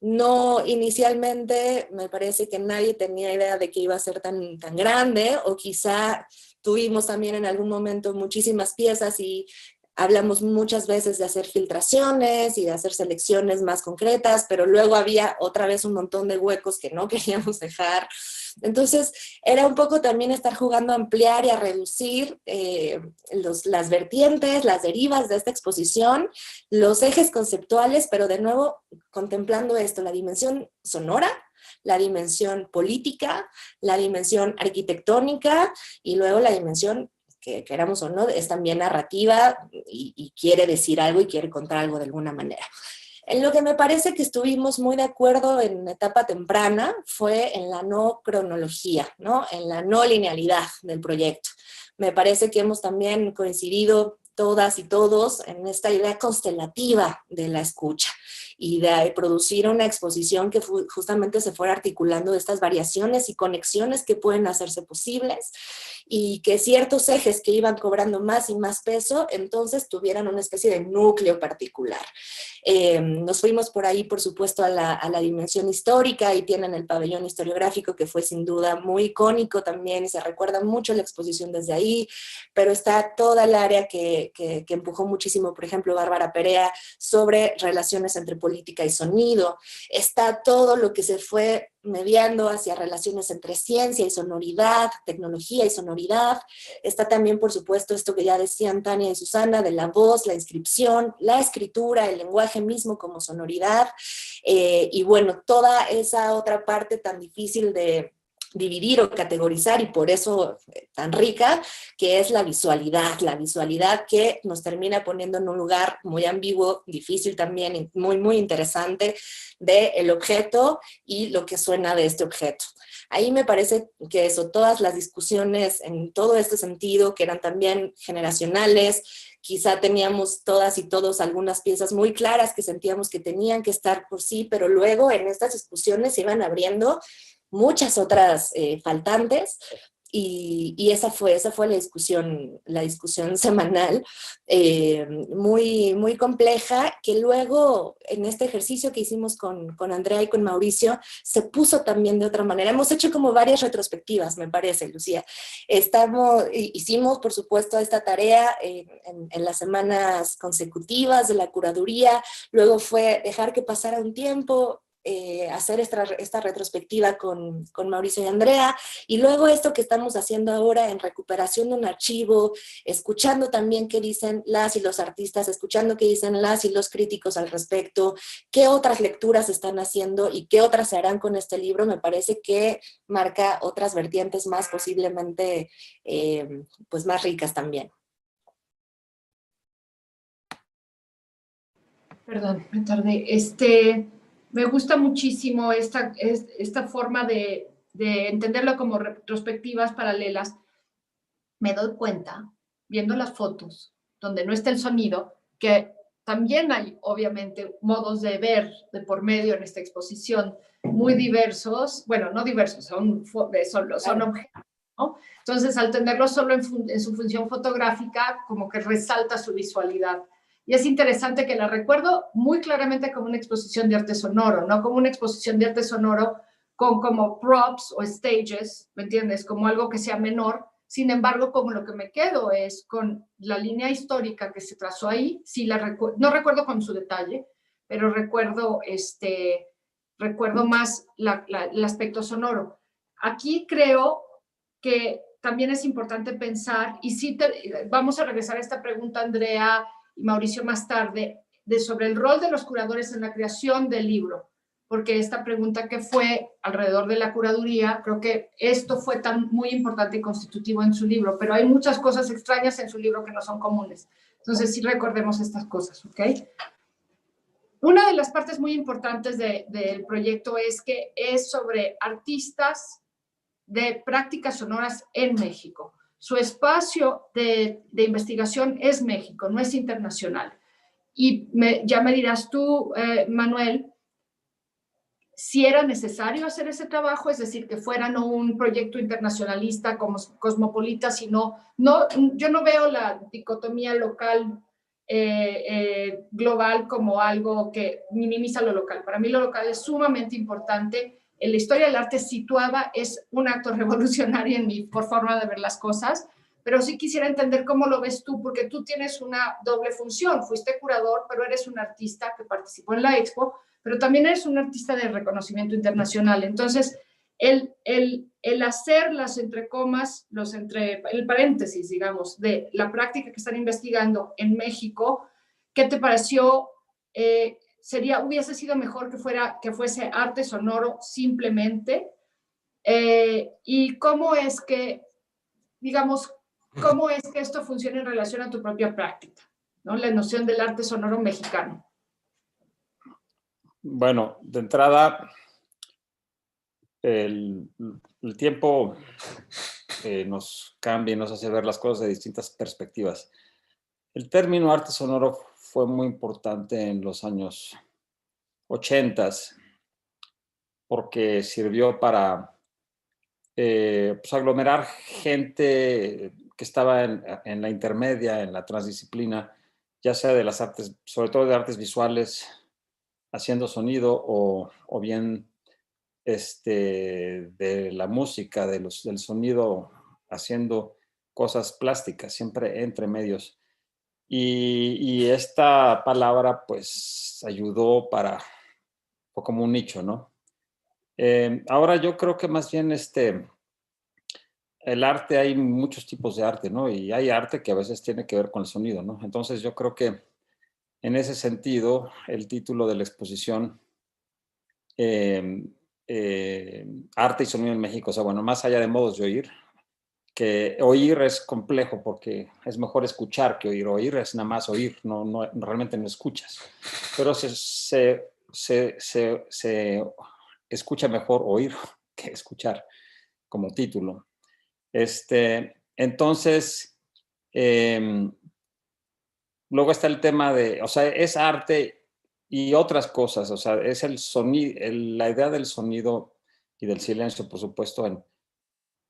No, inicialmente me parece que nadie tenía idea de que iba a ser tan grande, o quizá tuvimos también en algún momento muchísimas piezas y hablamos muchas veces de hacer filtraciones y de hacer selecciones más concretas, pero luego había otra vez un montón de huecos que no queríamos dejar. Entonces, era un poco también estar jugando a ampliar y a reducir las vertientes, las derivas de esta exposición, los ejes conceptuales, pero de nuevo contemplando esto, la dimensión sonora, la dimensión política, la dimensión arquitectónica y luego la dimensión, que queramos o no, es también narrativa y quiere decir algo y quiere contar algo de alguna manera. En lo que me parece que estuvimos muy de acuerdo en etapa temprana fue en la no cronología, ¿no? En la no linealidad del proyecto. Me parece que hemos también coincidido todas y todos en esta idea constelativa de la escucha y de producir una exposición que justamente se fuera articulando de estas variaciones y conexiones que pueden hacerse posibles y que ciertos ejes que iban cobrando más y más peso, entonces tuvieran una especie de núcleo particular. Nos fuimos por ahí, por supuesto, a la dimensión histórica y tienen el pabellón historiográfico que fue sin duda muy icónico también y se recuerda mucho la exposición desde ahí, pero está toda el área que empujó muchísimo, por ejemplo, Bárbara Perea sobre relaciones entre política y sonido, está todo lo que se fue mediando hacia relaciones entre ciencia y sonoridad, tecnología y sonoridad. Está también, por supuesto, esto que ya decían Tania y Susana, de la voz, la inscripción, la escritura, el lenguaje mismo como sonoridad, y bueno, toda esa otra parte tan difícil de dividir o categorizar y por eso tan rica, que es la visualidad que nos termina poniendo en un lugar muy ambiguo, difícil también y muy, muy interesante del objeto y lo que suena de este objeto. Ahí me parece que eso, todas las discusiones en todo este sentido, que eran también generacionales, quizá teníamos todas y todos algunas piezas muy claras que sentíamos que tenían que estar por sí, pero luego en estas discusiones se iban abriendo muchas otras faltantes, y esa fue la discusión semanal, muy, muy compleja, que luego en este ejercicio que hicimos con Andrea y con Mauricio, se puso también de otra manera. Hemos hecho como varias retrospectivas, me parece, Lucía. Hicimos, por supuesto, esta tarea en las semanas consecutivas de la curaduría, luego fue dejar que pasara un tiempo, hacer esta retrospectiva con Mauricio y Andrea, y luego esto que estamos haciendo ahora en recuperación de un archivo, escuchando también qué dicen las y los artistas, escuchando qué dicen las y los críticos al respecto, qué otras lecturas están haciendo y qué otras se harán con este libro, me parece que marca otras vertientes más posiblemente pues más ricas también. Perdón, me tardé. Me gusta muchísimo esta forma de entenderlo como retrospectivas paralelas. Me doy cuenta, viendo las fotos, donde no está el sonido, que también hay, obviamente, modos de ver de por medio en esta exposición muy diversos. Bueno, no diversos, son objetos, ¿no? Entonces, al tenerlo solo en su función fotográfica, como que resalta su visualidad. Y es interesante que la recuerdo muy claramente como una exposición de arte sonoro, no como una exposición de arte sonoro con como props o stages, ¿me entiendes? Como algo que sea menor. Sin embargo, como lo que me quedo es con la línea histórica que se trazó ahí, sí no recuerdo con su detalle, pero recuerdo más el aspecto sonoro. Aquí creo que también es importante pensar, y sí vamos a regresar a esta pregunta, Andrea y Mauricio, más tarde, sobre el rol de los curadores en la creación del libro, porque esta pregunta que fue alrededor de la curaduría, creo que esto fue muy importante y constitutivo en su libro, pero hay muchas cosas extrañas en su libro que no son comunes. Entonces, sí recordemos estas cosas, ¿ok? Una de las partes muy importantes del proyecto es que es sobre artistas de prácticas sonoras en México. Su espacio de investigación es México, no es internacional. Y ya me dirás tú, Manuel, si era necesario hacer ese trabajo, es decir, que fuera no un proyecto internacionalista como cosmopolita, sino, yo no veo la dicotomía local global como algo que minimiza lo local. Para mí lo local es sumamente importante. En la historia del arte situada es un acto revolucionario en mi forma de ver las cosas, pero sí quisiera entender cómo lo ves tú, porque tú tienes una doble función. Fuiste curador, pero eres un artista que participó en la Expo, pero también eres un artista de reconocimiento internacional. Entonces, el hacer las entre comas, el paréntesis, digamos, de la práctica que están investigando en México, ¿qué te pareció? Hubiese sido mejor que fuese arte sonoro simplemente. ¿Y cómo es que, digamos, cómo es que esto funciona en relación a tu propia práctica, ¿no? La noción del arte sonoro mexicano. Bueno, de entrada, el tiempo nos cambia y nos hace ver las cosas de distintas perspectivas. El término arte sonoro fue muy importante en los años 80 porque sirvió para pues aglomerar gente que estaba en la intermedia, en la transdisciplina, ya sea de las artes, sobre todo de artes visuales, haciendo sonido o bien de la música, del sonido, haciendo cosas plásticas, siempre entre medios. Y esta palabra pues ayudó fue como un nicho, ¿no? Ahora yo creo que más bien el arte, hay muchos tipos de arte, ¿no? Y hay arte que a veces tiene que ver con el sonido, ¿no? Entonces yo creo que en ese sentido el título de la exposición Arte y Sonido en México, o sea, bueno, más allá de modos de oír, que oír es complejo porque es mejor escuchar que oír. Oír es nada más oír, realmente no escuchas. Pero se escucha mejor oír que escuchar como título. Entonces, luego está el tema o sea, es arte y otras cosas, o sea, es el sonido, la idea del sonido y del silencio, por supuesto,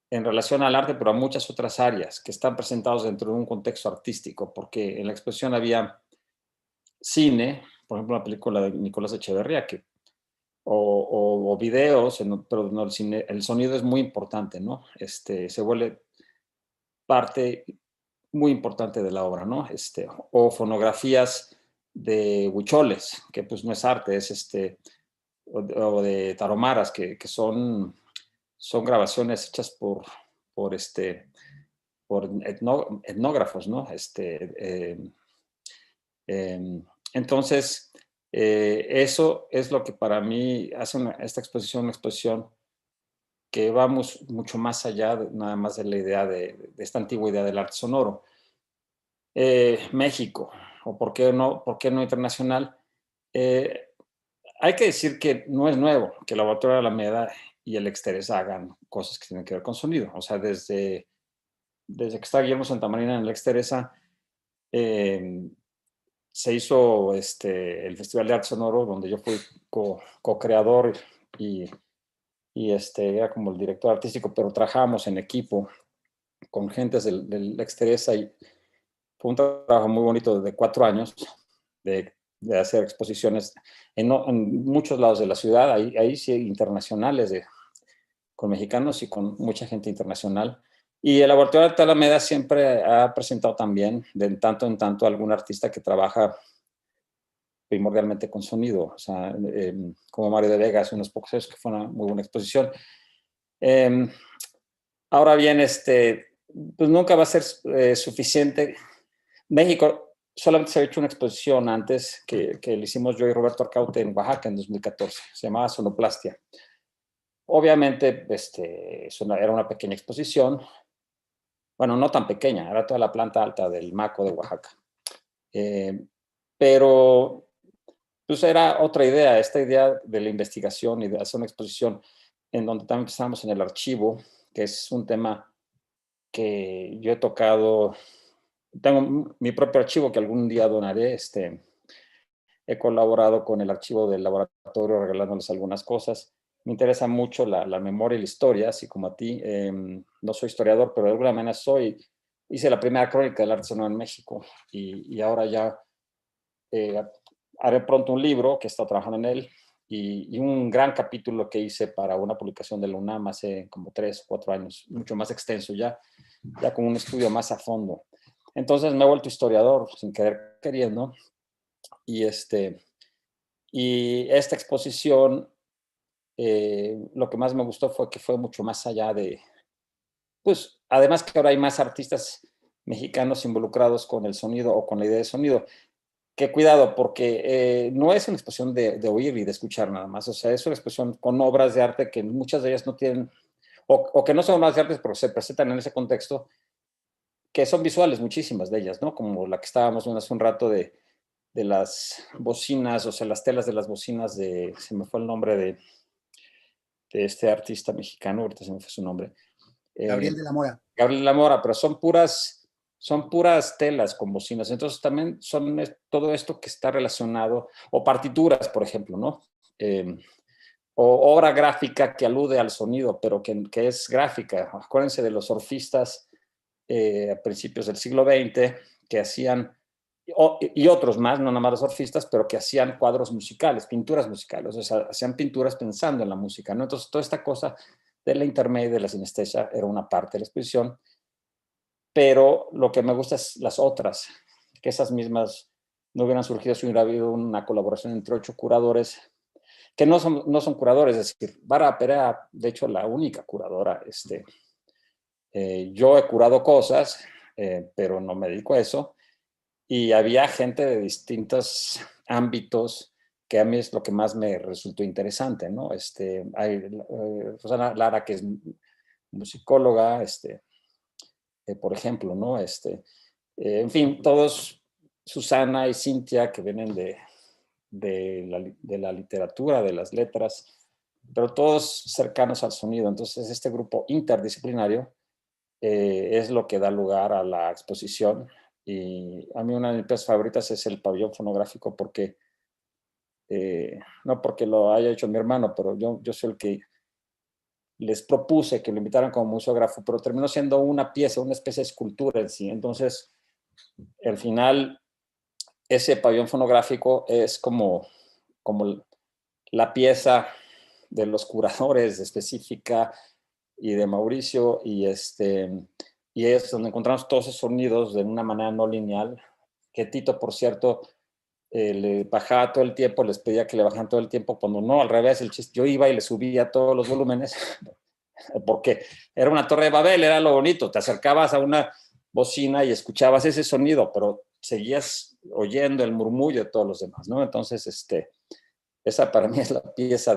en relación al arte, pero a muchas otras áreas que están presentados dentro de un contexto artístico, porque en la exposición había cine, por ejemplo, una película de Nicolás Echeverría, o videos, pero no, el sonido es muy importante, ¿no? Se vuelve parte muy importante de la obra, ¿no? O fonografías de huicholes, que pues no es arte, es o de taromaras, que son grabaciones hechas por etnógrafos, ¿no? Entonces, eso es lo que para mí hace esta exposición una exposición que va mucho más allá nada más de la idea de esta antigua idea del arte sonoro. México, o por qué no internacional. Hay que decir que no es nuevo que el Laboratorio de Alameda y el Exteresa hagan cosas que tienen que ver con sonido. O sea, desde que está Guillermo Santamarina en el Exteresa, se hizo el Festival de Arte Sonoro, donde yo fui co-creador y era como el director artístico, pero trabajábamos en equipo con gentes del Exteresa y fue un trabajo muy bonito de 4 años de hacer exposiciones en muchos lados de la ciudad, ahí sí internacionales, con mexicanos y con mucha gente internacional. Y el Laboratorio de Alameda siempre ha presentado también, de tanto en tanto, algún artista que trabaja primordialmente con sonido, o sea, como Mario de Vega hace unos pocos años, que fue una muy buena exposición. Ahora bien, pues nunca va a ser suficiente. México solamente se había hecho una exposición antes que le hicimos yo y Roberto Arcaute en Oaxaca en 2014, se llamaba Sonoplastia. Obviamente, era una pequeña exposición, bueno, no tan pequeña, era toda la planta alta del Maco de Oaxaca. Pero pues era otra idea, esta idea de la investigación y de hacer una exposición en donde también empezamos en el archivo, que es un tema que yo he tocado. Tengo mi propio archivo que algún día donaré. He colaborado con el archivo del laboratorio regalándoles algunas cosas. Me interesa mucho la memoria y la historia, así como a ti. No soy historiador, pero de alguna manera hice la primera crónica del arte sonoro en México y ahora ya haré pronto un libro que está trabajando en él y un gran capítulo que hice para una publicación de la UNAM hace como 3 o 4 años, mucho más extenso ya con un estudio más a fondo. Entonces me he vuelto historiador sin querer queriendo y esta exposición lo que más me gustó fue que fue mucho más allá de, pues además que ahora hay más artistas mexicanos involucrados con el sonido o con la idea de sonido. Que cuidado, porque no es una exposición de oír y de escuchar nada más, o sea, es una exposición con obras de arte que muchas de ellas no tienen, o que no son obras de arte, pero se presentan en ese contexto, que son visuales, muchísimas de ellas, ¿no? Como la que estábamos viendo hace un rato de las bocinas, o sea, las telas de las bocinas se me fue el nombre de este artista mexicano, ahorita se me fue su nombre. Gabriel de la Mora. Gabriel de la Mora, pero son puras telas con bocinas. Entonces también son todo esto que está relacionado, o partituras, por ejemplo, ¿no? O obra gráfica que alude al sonido, pero que es gráfica. Acuérdense de los surfistas a principios del siglo XX que hacían, y otros más, no nada más los surfistas, pero que hacían cuadros musicales, pinturas musicales, o sea, hacían pinturas pensando en la música, ¿no? Entonces toda esta cosa de la intermedia y de la sinestesia era una parte de la exposición, pero lo que me gusta es las otras, que esas mismas no hubieran surgido si hubiera habido una colaboración entre 8 curadores, que no son curadores, es decir, Bárbara Perea, de hecho, la única curadora. Yo he curado cosas, pero no me dedico a eso, y había gente de distintos ámbitos que a mí es lo que más me resultó interesante, ¿no? Hay Rosana Lara, que es musicóloga, por ejemplo, ¿no? En fin, todos, Susana y Cintia, que vienen de la literatura, de las letras, pero todos cercanos al sonido. Entonces, este grupo interdisciplinario es lo que da lugar a la exposición. Y a mí una de mis piezas favoritas es el pabellón fonográfico, porque, no porque lo haya hecho mi hermano, pero yo soy el que les propuse que lo invitaran como museógrafo, pero terminó siendo una pieza, una especie de escultura en sí. Entonces, al final, ese pabellón fonográfico es como la pieza de los curadores específica y de Mauricio, y es donde encontramos todos esos sonidos de una manera no lineal, que Tito, por cierto, le bajaba todo el tiempo, les pedía que le bajaran todo el tiempo, cuando no, al revés, el chiste, yo iba y le subía todos los volúmenes, porque era una torre de Babel, era lo bonito, te acercabas a una bocina y escuchabas ese sonido, pero seguías oyendo el murmullo de todos los demás, ¿no? Entonces, esa para mí es la pieza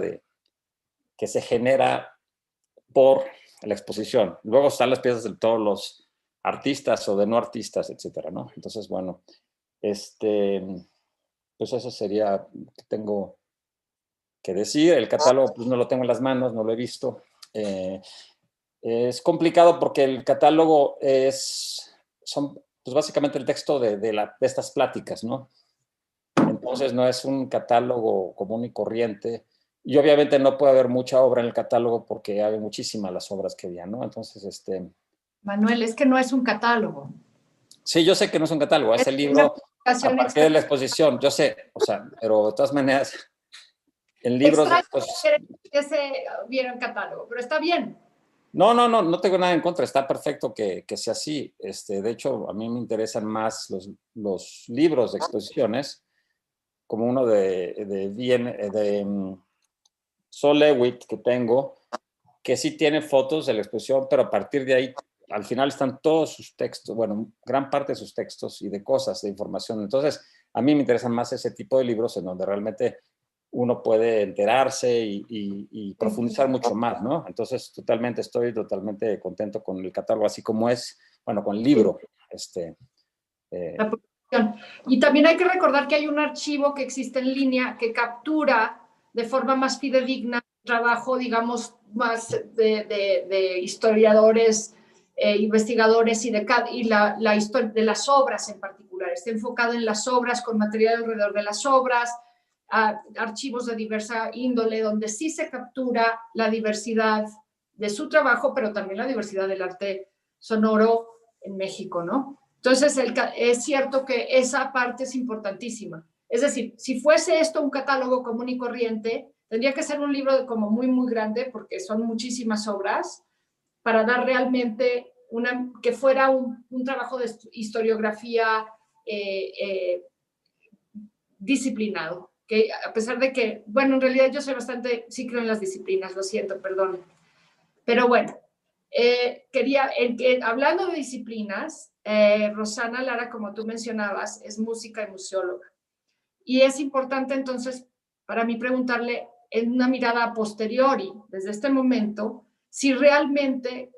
que se genera por la exposición. Luego están las piezas de todos los artistas o de no artistas, etcétera, ¿no? Entonces, bueno, pues eso sería que tengo que decir. El catálogo, pues no lo tengo en las manos, no lo he visto. Es complicado porque el catálogo son pues básicamente el texto de estas pláticas, ¿no? Entonces no es un catálogo común y corriente. Y obviamente no puede haber mucha obra en el catálogo porque hay muchísimas las obras que había, ¿no? Entonces, Manuel, es que no es un catálogo. Sí, yo sé que no es un catálogo, es el libro a partir de la exposición, yo sé, o sea, pero de todas maneras, en libros de exposición... que se viera en catálogo, pero está bien. No tengo nada en contra, está perfecto que sea así. De hecho, a mí me interesan más los libros de exposiciones, como uno de Sol Lewitt que tengo, que sí tiene fotos de la exposición, pero a partir de ahí, al final están todos sus textos, bueno, gran parte de sus textos y de cosas, de información. Entonces, a mí me interesan más ese tipo de libros en donde realmente uno puede enterarse y profundizar mucho más, ¿no? Entonces, estoy totalmente contento con el catálogo, así como es, bueno, con el libro. La producción. Y también hay que recordar que hay un archivo que existe en línea que captura de forma más fidedigna el trabajo, digamos, más de historiadores, investigadores y la historia de las obras en particular. Está enfocado en las obras, con material alrededor de las obras, archivos de diversa índole, donde sí se captura la diversidad de su trabajo, pero también la diversidad del arte sonoro en México, ¿no? Entonces, es cierto que esa parte es importantísima. Es decir, si fuese esto un catálogo común y corriente, tendría que ser un libro como muy, muy grande, porque son muchísimas obras, para dar realmente que fuera un trabajo de historiografía disciplinado. Que a pesar de que, bueno, en realidad yo soy bastante, sí creo en las disciplinas, lo siento, perdón. Pero bueno, hablando de disciplinas, Rosana Lara, como tú mencionabas, es música y museóloga. Y es importante entonces para mí preguntarle en una mirada a posteriori, desde este momento, si realmente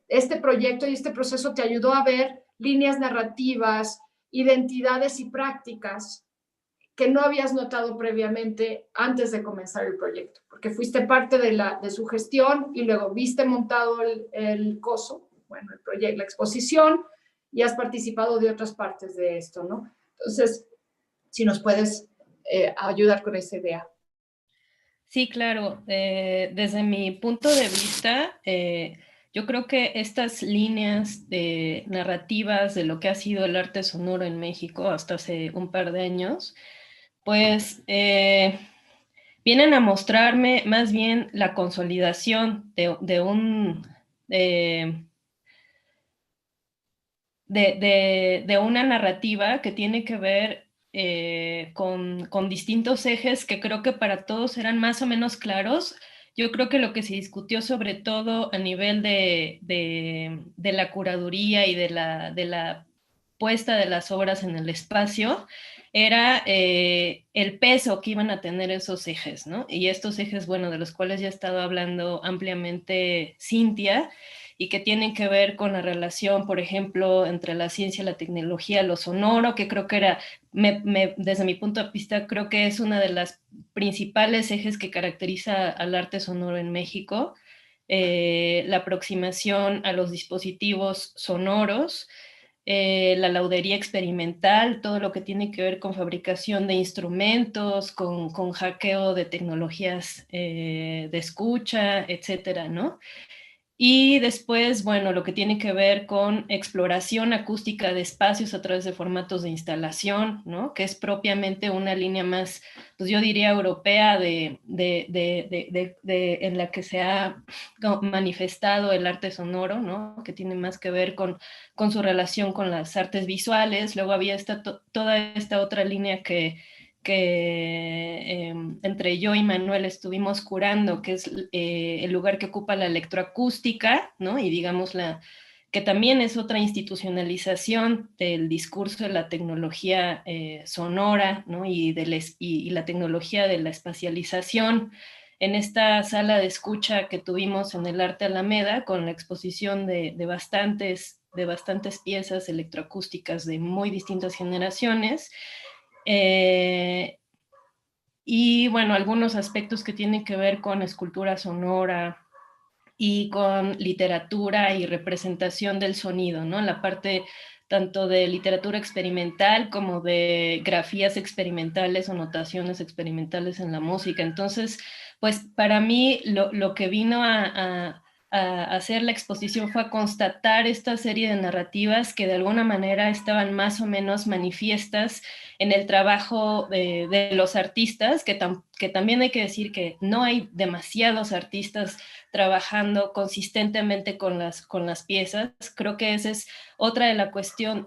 este proyecto y este proceso te ayudó a ver líneas narrativas, identidades y prácticas que no habías notado previamente antes de comenzar el proyecto, porque fuiste parte de su gestión y luego viste montado el coso, bueno, el proyecto, la exposición, y has participado de otras partes de esto, ¿no? Entonces, si nos puedes ayudar con esa idea. Sí, claro. Desde mi punto de vista, yo creo que estas líneas narrativas de lo que ha sido el arte sonoro en México hasta hace un par de años, pues vienen a mostrarme más bien la consolidación de una narrativa que tiene que ver con distintos ejes que creo que para todos eran más o menos claros. Yo creo que lo que se discutió sobre todo a nivel de la curaduría y de la puesta de las obras en el espacio era el peso que iban a tener esos ejes, ¿no? Y estos ejes, bueno, de los cuales ya ha estado hablando ampliamente Cintia, y que tienen que ver con la relación, por ejemplo, entre la ciencia, la tecnología, lo sonoro, que creo que era, desde mi punto de vista, creo que es una de las principales ejes que caracteriza al arte sonoro en México, la aproximación a los dispositivos sonoros, la laudería experimental, todo lo que tiene que ver con fabricación de instrumentos, con hackeo de tecnologías de escucha, etcétera, ¿no? Y después, bueno, lo que tiene que ver con exploración acústica de espacios a través de formatos de instalación, ¿no? Que es propiamente una línea más, pues yo diría, europea en la que se ha manifestado el arte sonoro, ¿no? Que tiene más que ver con su relación con las artes visuales. Luego había toda esta otra línea que entre yo y Manuel estuvimos curando, que es el lugar que ocupa la electroacústica, ¿no? Y digamos que también es otra institucionalización del discurso de la tecnología sonora, ¿no? Y la tecnología de la espacialización. En esta sala de escucha que tuvimos en el Arte Alameda, con la exposición de bastantes piezas electroacústicas de muy distintas generaciones, y bueno, algunos aspectos que tienen que ver con escultura sonora y con literatura y representación del sonido, ¿no? La parte tanto de literatura experimental como de grafías experimentales o notaciones experimentales en la música. Entonces, pues para mí lo que vino a hacer la exposición fue a constatar esta serie de narrativas que de alguna manera estaban más o menos manifiestas en el trabajo de los artistas, que también hay que decir que no hay demasiados artistas trabajando consistentemente con las piezas. Creo que esa es otra cuestión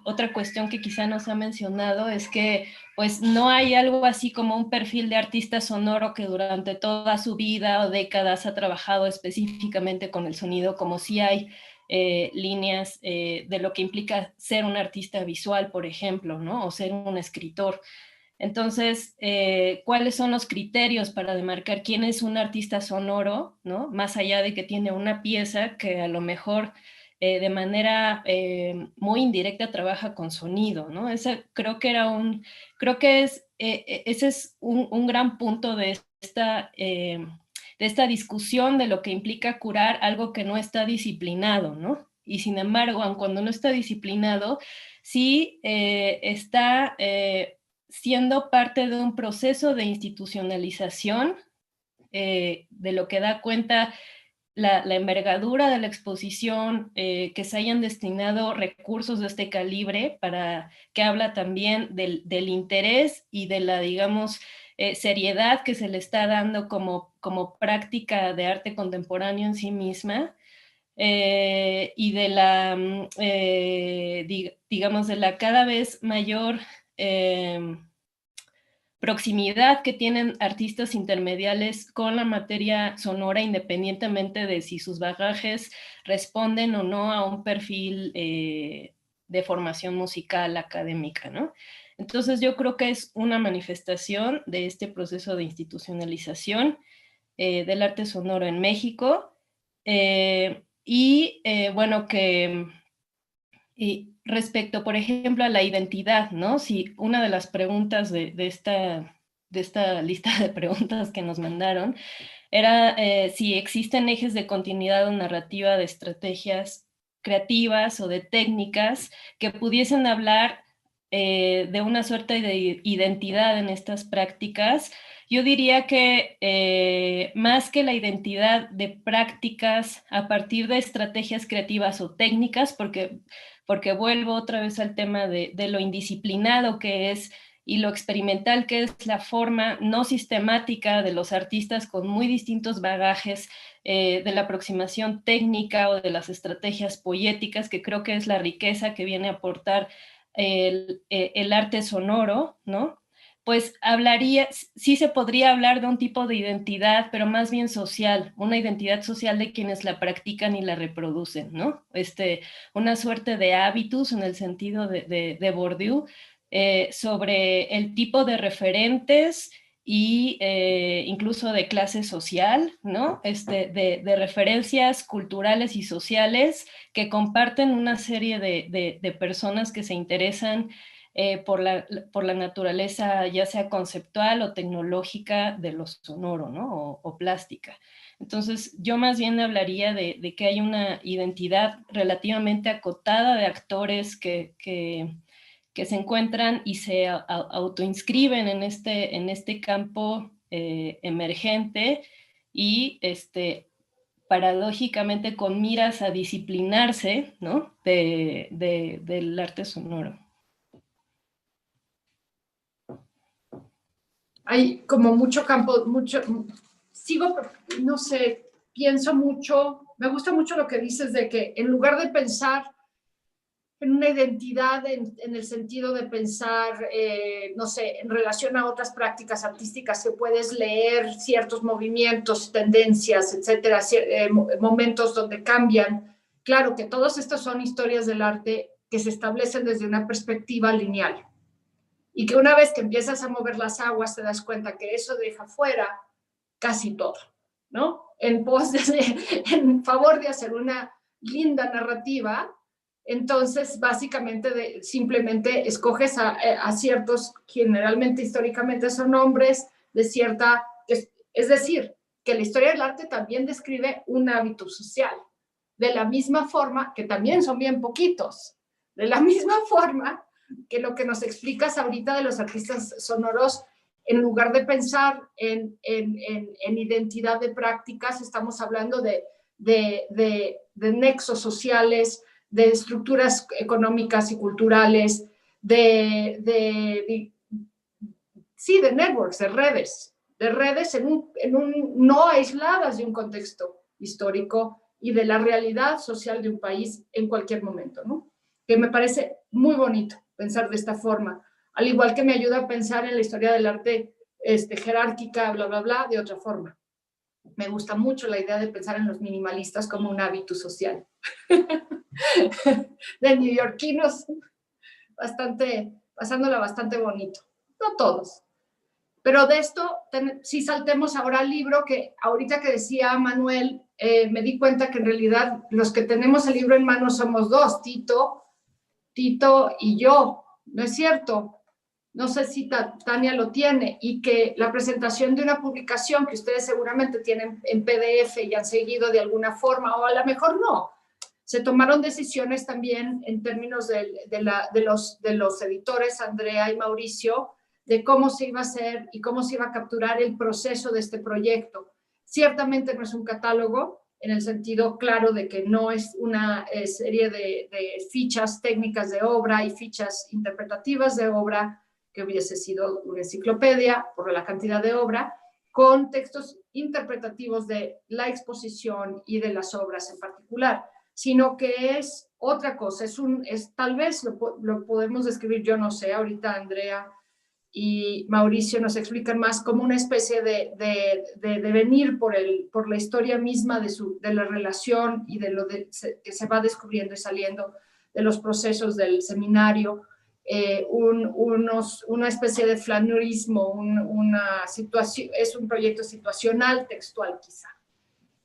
que quizá nos ha mencionado, es que pues no hay algo así como un perfil de artista sonoro que durante toda su vida o décadas ha trabajado específicamente con el sonido, como si hay líneas de lo que implica ser un artista visual, por ejemplo, ¿no? O ser un escritor. Entonces, ¿cuáles son los criterios para demarcar quién es un artista sonoro, ¿no? Más allá de que tiene una pieza que a lo mejor de manera muy indirecta trabaja con sonido, ¿no? Ese es un gran punto de esta discusión de lo que implica curar algo que no está disciplinado, ¿no? Y sin embargo, aun cuando no está disciplinado, sí está siendo parte de un proceso de institucionalización, de lo que da cuenta la envergadura de la exposición, que se hayan destinado recursos de este calibre, que habla también del interés y de la, digamos, seriedad que se le está dando como práctica de arte contemporáneo en sí misma, y de la, digamos, de la cada vez mayor proximidad que tienen artistas intermediales con la materia sonora, independientemente de si sus bagajes responden o no a un perfil de formación musical académica, ¿no? Entonces yo creo que es una manifestación de este proceso de institucionalización del arte sonoro en México, bueno, y respecto, por ejemplo, a la identidad, ¿no? Si una de las preguntas de esta lista de preguntas que nos mandaron era si existen ejes de continuidad o narrativa de estrategias creativas o de técnicas que pudiesen hablar de una suerte de identidad en estas prácticas. Yo diría que más que la identidad de prácticas a partir de estrategias creativas o técnicas, porque vuelvo otra vez al tema de lo indisciplinado que es y lo experimental que es la forma no sistemática de los artistas con muy distintos bagajes de la aproximación técnica o de las estrategias poéticas, que creo que es la riqueza que viene a aportar el arte sonoro, ¿no? Pues sí se podría hablar de un tipo de identidad, pero más bien social, una identidad social de quienes la practican y la reproducen, ¿no? Una suerte de hábitus en el sentido de Bourdieu, sobre el tipo de referentes y incluso de clase social, ¿no? De referencias culturales y sociales que comparten una serie de personas que se interesan por la naturaleza, ya sea conceptual o tecnológica de lo sonoro, ¿no? O plástica. Entonces, yo más bien hablaría de que hay una identidad relativamente acotada de actores que se encuentran y se autoinscriben en este campo emergente y paradójicamente con miras a disciplinarse, ¿no? del arte sonoro. Hay como mucho campo, no sé, pienso mucho, me gusta mucho lo que dices de que en lugar de pensar en una identidad en el sentido de pensar, no sé, en relación a otras prácticas artísticas, que puedes leer ciertos movimientos, tendencias, etcétera, momentos donde cambian. Claro que todos estos son historias del arte que se establecen desde una perspectiva lineal y que una vez que empiezas a mover las aguas te das cuenta que eso deja fuera casi todo, ¿no? En favor de hacer una linda narrativa. Entonces, básicamente, simplemente escoges a ciertos, generalmente históricamente son hombres de cierta, es decir, que la historia del arte también describe un hábito social, de la misma forma que también son bien poquitos, de la misma forma que lo que nos explicas ahorita de los artistas sonoros, en lugar de pensar en identidad de prácticas, estamos hablando de nexos sociales, de estructuras económicas y culturales, sí, de networks, de redes no aisladas de un contexto histórico y de la realidad social de un país en cualquier momento, ¿no? Que me parece muy bonito pensar de esta forma, al igual que me ayuda a pensar en la historia del arte jerárquica, bla, bla, bla, de otra forma. Me gusta mucho la idea de pensar en los minimalistas como un hábito social. De neoyorquinos, pasándola bastante bonito. No todos. Pero de esto, sí saltemos ahora al libro, que ahorita que decía Manuel, me di cuenta que en realidad los que tenemos el libro en mano somos dos, Tito y yo, ¿no es cierto? No sé si Tania lo tiene, y que la presentación de una publicación que ustedes seguramente tienen en PDF y han seguido de alguna forma, o a lo mejor no, se tomaron decisiones también en términos de los editores, Andrea y Mauricio, de cómo se iba a hacer y cómo se iba a capturar el proceso de este proyecto. Ciertamente no es un catálogo, en el sentido claro de que no es una serie de fichas técnicas de obra y fichas interpretativas de obra, que hubiese sido una enciclopedia por la cantidad de obra, con textos interpretativos de la exposición y de las obras en particular, sino que es otra cosa, tal vez lo podemos describir, yo no sé, ahorita Andrea y Mauricio nos explican más, como una especie de venir por la historia misma de la relación y de lo que se va descubriendo y saliendo de los procesos del seminario, una especie de flanerismo, una situación, es un proyecto situacional, textual quizá.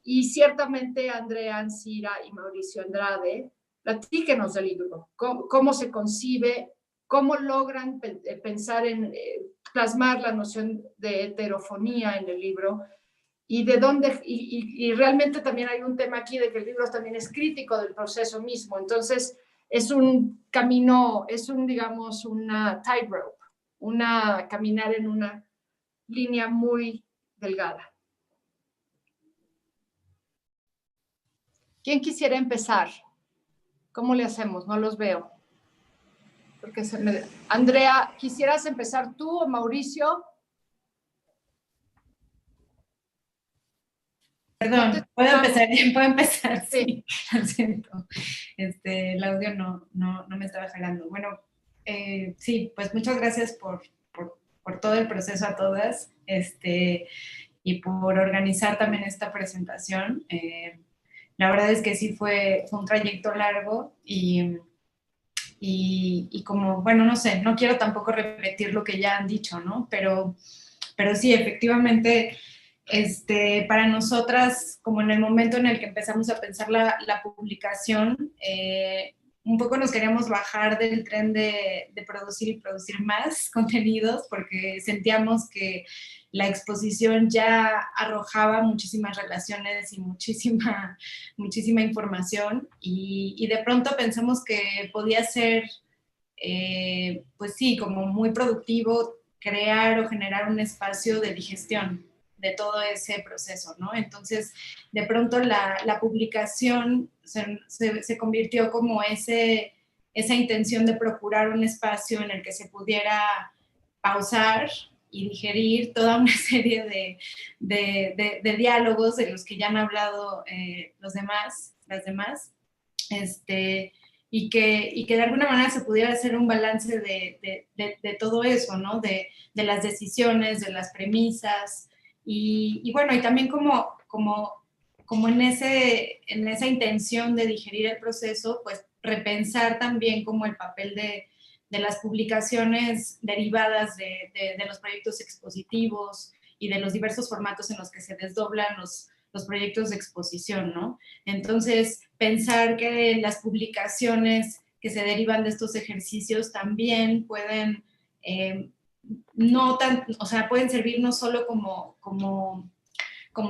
Y ciertamente Andrea Ancira y Mauricio Andrade, platíquenos del libro, cómo se concibe, cómo logran pensar en plasmar la noción de heterofonía en el libro, y de dónde, y realmente también hay un tema aquí de que el libro también es crítico del proceso mismo. Entonces es un camino, digamos, una tightrope, caminar en una línea muy delgada. ¿Quién quisiera empezar? ¿Cómo le hacemos? No los veo. Porque Andrea, ¿quisieras empezar tú o Mauricio? Perdón, ¿puedo empezar? Sí, lo siento. El audio no me estaba jalando. Bueno, sí, pues muchas gracias por todo el proceso a todas, y por organizar también esta presentación. La verdad es que sí fue un trayecto largo y como, bueno, no sé, no quiero tampoco repetir lo que ya han dicho, ¿no? Pero sí, efectivamente, para nosotras, como en el momento en el que empezamos a pensar la publicación, un poco nos queríamos bajar del tren de producir y producir más contenidos, porque sentíamos que la exposición ya arrojaba muchísimas relaciones y muchísima información, y de pronto pensamos que podía ser, pues sí, como muy productivo crear o generar un espacio de digestión de todo ese proceso, ¿no? Entonces, de pronto la publicación se convirtió como esa intención de procurar un espacio en el que se pudiera pausar y digerir toda una serie de diálogos de los que ya han hablado las demás, y que de alguna manera se pudiera hacer un balance de todo eso, ¿no? De las decisiones, de las premisas, y bueno, y también como en esa intención de digerir el proceso, pues repensar también como el papel de las publicaciones derivadas de los proyectos expositivos y de los diversos formatos en los que se desdoblan los proyectos de exposición, ¿no? Entonces, pensar que las publicaciones que se derivan de estos ejercicios también pueden, pueden servir no solo como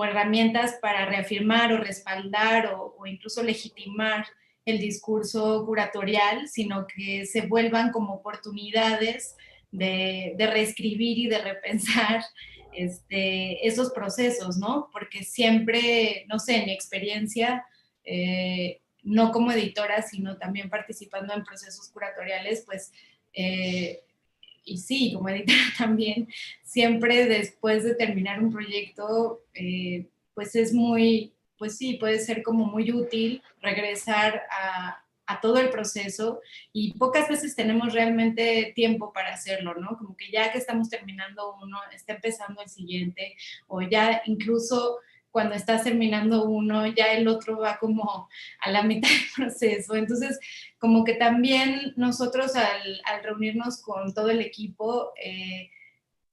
herramientas para reafirmar o respaldar o incluso legitimar el discurso curatorial, sino que se vuelvan como oportunidades de reescribir y de repensar esos procesos, ¿no? Porque siempre, no sé, en mi experiencia, no como editora, sino también participando en procesos curatoriales, pues, y sí, como editora también, siempre después de terminar un proyecto, pues es muy, pues sí, puede ser como muy útil regresar a todo el proceso, y pocas veces tenemos realmente tiempo para hacerlo, ¿no? Como que ya que estamos terminando uno, está empezando el siguiente, o ya incluso cuando estás terminando uno, ya el otro va como a la mitad del proceso. Entonces, como que también nosotros al reunirnos con todo el equipo,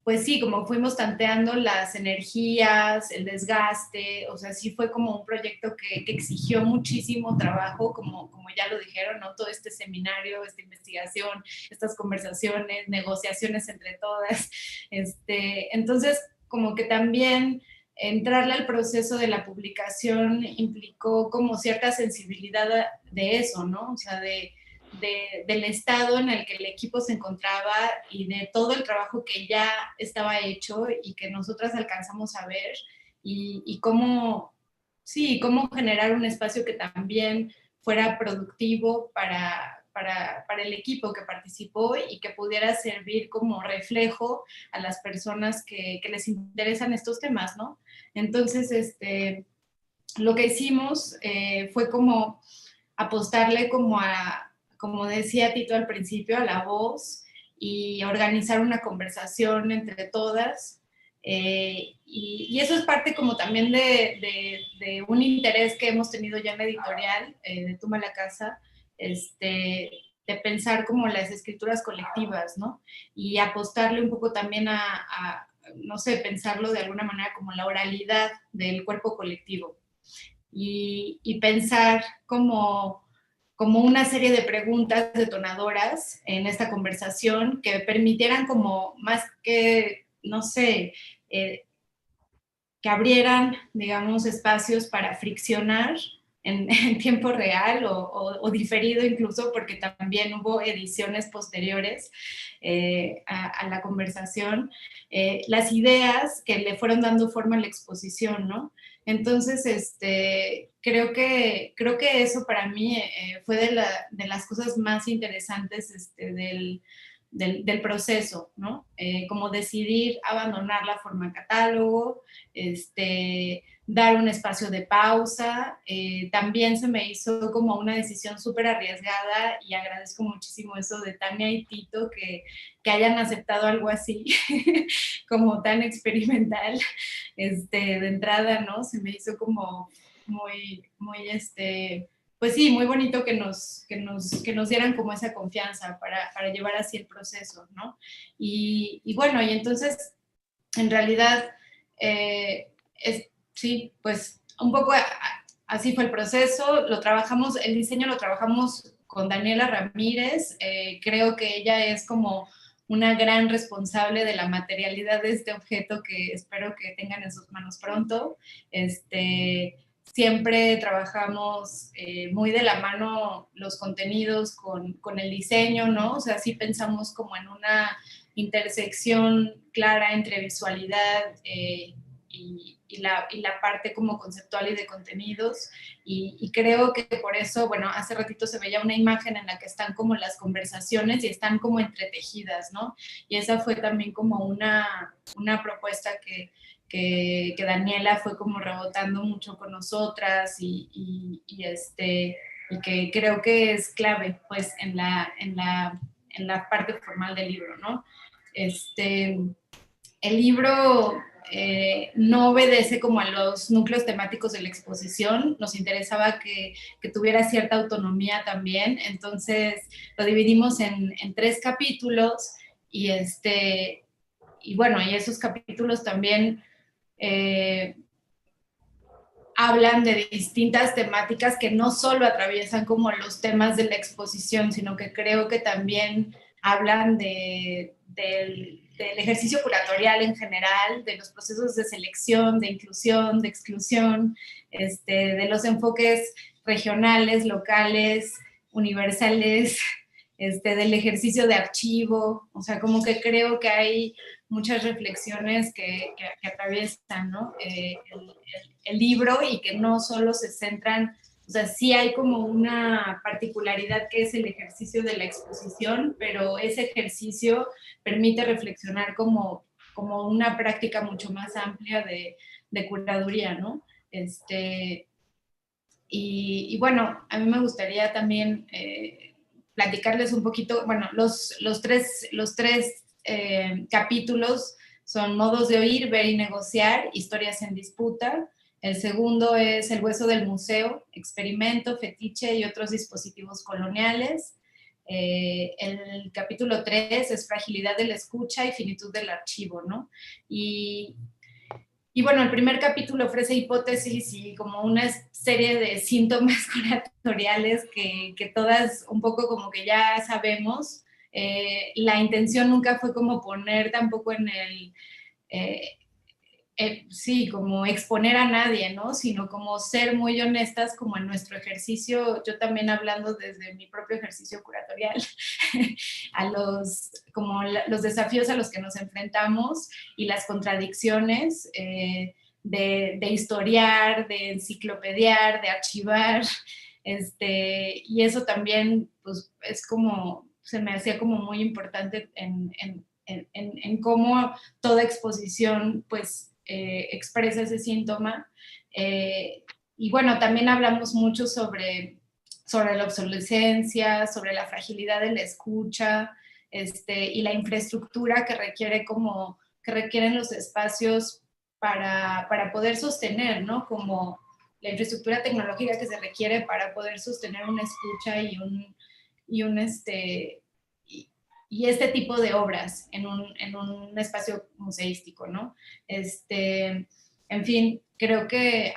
pues sí, como fuimos tanteando las energías, el desgaste, o sea, sí fue como un proyecto que exigió muchísimo trabajo, como ya lo dijeron, ¿no? Todo este seminario, esta investigación, estas conversaciones, negociaciones entre todas. Entonces, como que también entrarle al proceso de la publicación implicó como cierta sensibilidad de eso, ¿no? O sea, del estado en el que el equipo se encontraba y de todo el trabajo que ya estaba hecho y que nosotras alcanzamos a ver, y cómo generar un espacio que también fuera productivo para el equipo que participó y que pudiera servir como reflejo a las personas que les interesan estos temas, ¿no? Entonces, lo que hicimos fue como apostarle como decía Tito al principio, a la voz, y organizar una conversación entre todas. Y eso es parte como también de un interés que hemos tenido ya en la editorial de Toma la Casa, de pensar como las escrituras colectivas, ¿no? Y apostarle un poco también no sé, pensarlo de alguna manera como la oralidad del cuerpo colectivo. Y pensar como una serie de preguntas detonadoras en esta conversación que permitieran como más que, no sé, que abrieran, digamos, espacios para friccionar en tiempo real o diferido incluso, porque también hubo ediciones posteriores a la conversación, las ideas que le fueron dando forma a la exposición, ¿no? Entonces, creo que eso para mí fue de las cosas más interesantes del proceso, ¿no? Como decidir abandonar la forma catálogo, dar un espacio de pausa. También se me hizo como una decisión súper arriesgada, y agradezco muchísimo eso de Tania y Tito, que hayan aceptado algo así, como tan experimental, de entrada, ¿no? Se me hizo como muy, pues sí, muy bonito que nos dieran como esa confianza para llevar así el proceso, ¿no? Y bueno, y entonces, en realidad, sí, pues un poco así fue el proceso. El diseño lo trabajamos con Daniela Ramírez. Creo que ella es como una gran responsable de la materialidad de este objeto, que espero que tengan en sus manos pronto. Siempre trabajamos muy de la mano los contenidos con el diseño, ¿no? O sea, sí pensamos como en una intersección clara entre visualidad y la parte como conceptual y de contenidos. Y creo que por eso, bueno, hace ratito se veía una imagen en la que están como las conversaciones y están como entretejidas, ¿no? Y esa fue también como una propuesta que Daniela fue como rebotando mucho con nosotras y que creo que es clave, pues, en la parte formal del libro, ¿no? El libro no obedece como a los núcleos temáticos de la exposición, nos interesaba que tuviera cierta autonomía también, entonces lo dividimos en 3 capítulos y bueno, y esos capítulos también hablan de distintas temáticas que no solo atraviesan como los temas de la exposición, sino que creo que también hablan del ejercicio curatorial en general, de los procesos de selección, de inclusión, de exclusión, de los enfoques regionales, locales, universales, del ejercicio de archivo, o sea, como que creo que hay muchas reflexiones que atraviesan, ¿no? El libro y que no solo se centran, o sea, sí hay como una particularidad que es el ejercicio de la exposición, pero ese ejercicio permite reflexionar como una práctica mucho más amplia de curaduría, ¿no? Y bueno, a mí me gustaría también platicarles un poquito, bueno, los tres capítulos son Modos de oír, ver y negociar, historias en disputa. El segundo es El hueso del museo, experimento, fetiche y otros dispositivos coloniales. El capítulo 3 es fragilidad de la escucha y finitud del archivo, ¿no? Y bueno, el primer capítulo ofrece hipótesis y como una serie de síntomas curatoriales que todas un poco como que ya sabemos. La intención nunca fue como poner tampoco en sí, como exponer a nadie, ¿no? Sino como ser muy honestas como en nuestro ejercicio, yo también hablando desde mi propio ejercicio curatorial, como los desafíos a los que nos enfrentamos y las contradicciones de historiar, de enciclopediar, de archivar, y eso también, pues, es como, se me hacía como muy importante en cómo toda exposición, pues, expresa ese síntoma. Y bueno, también hablamos mucho sobre la obsolescencia, sobre la fragilidad de la escucha, y la infraestructura que requieren los espacios para poder sostener, ¿no? Como la infraestructura tecnológica que se requiere para poder sostener una escucha y este tipo de obras en un espacio museístico, ¿no? En fin, creo que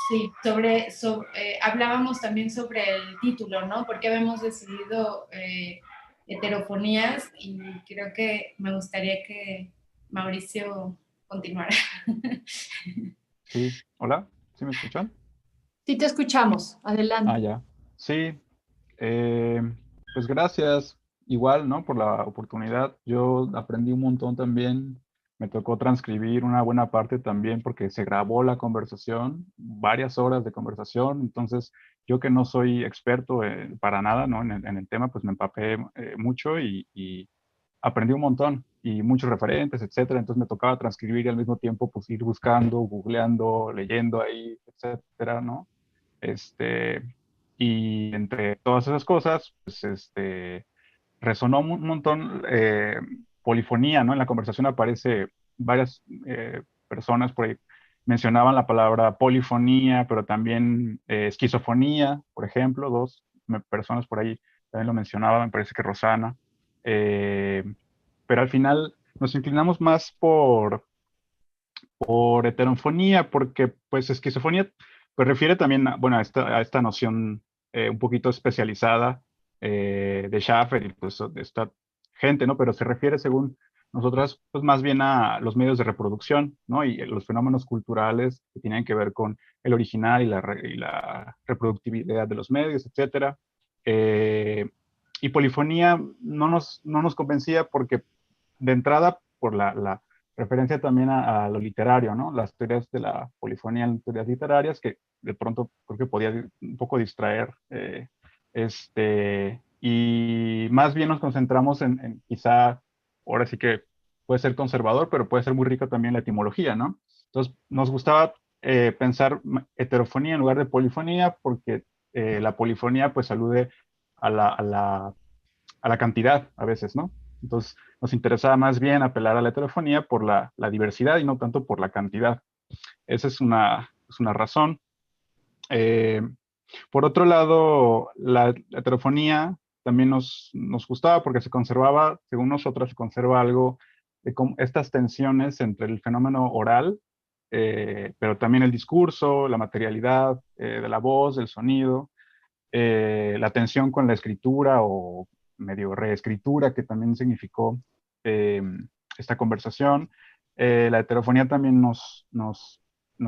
sí, hablábamos también sobre el título, ¿no? Porque habíamos decidido heterofonías y creo que me gustaría que Mauricio continuara. Sí, hola, ¿sí me escuchan? Sí, te escuchamos. Adelante. Ah, ya. Sí, pues gracias, igual, ¿no? Por la oportunidad. Yo aprendí un montón también. Me tocó transcribir una buena parte también porque se grabó la conversación, varias horas de conversación. Entonces, yo que no soy experto para nada, ¿no? En el tema, pues me empapé mucho y aprendí un montón y muchos referentes, etcétera. Entonces me tocaba transcribir y al mismo tiempo, pues ir buscando, googleando, leyendo ahí, etcétera, ¿no? Este, y entre todas esas cosas, pues resonó un montón polifonía, ¿no? En la conversación aparece varias personas por ahí mencionaban la palabra polifonía, pero también esquizofonía, por ejemplo, dos personas por ahí también lo mencionaban, me parece que Rosana. Eh, pero al final nos inclinamos más por heterofonía, porque pues esquizofonía pues refiere también bueno, a esta noción un poquito especializada de Schaffer y pues de esta gente, ¿no? Pero se refiere, según nosotras, pues más bien a los medios de reproducción, ¿no? Y los fenómenos culturales que tienen que ver con el original y la reproductividad de los medios, etcétera. Y polifonía no nos convencía porque de entrada por referencia también a lo literario, ¿no? Las teorías de la polifonía en teorías literarias, que de pronto creo que podía un poco distraer. Y más bien nos concentramos en quizá, ahora sí que puede ser conservador, pero puede ser muy rico también la etimología, ¿no? Entonces, nos gustaba pensar heterofonía en lugar de polifonía, porque la polifonía pues alude a la cantidad a veces, ¿no? Entonces, nos interesaba más bien apelar a la heterofonía por la diversidad y no tanto por la cantidad. Esa es una razón. Eh, por otro lado, la heterofonía también nos gustaba porque se conservaba, según nosotros, se conserva algo de estas tensiones entre el fenómeno oral, pero también el discurso, la materialidad de la voz, del sonido, la tensión con la escritura o medio reescritura que también significó eh, esta conversación. La heterofonía también nos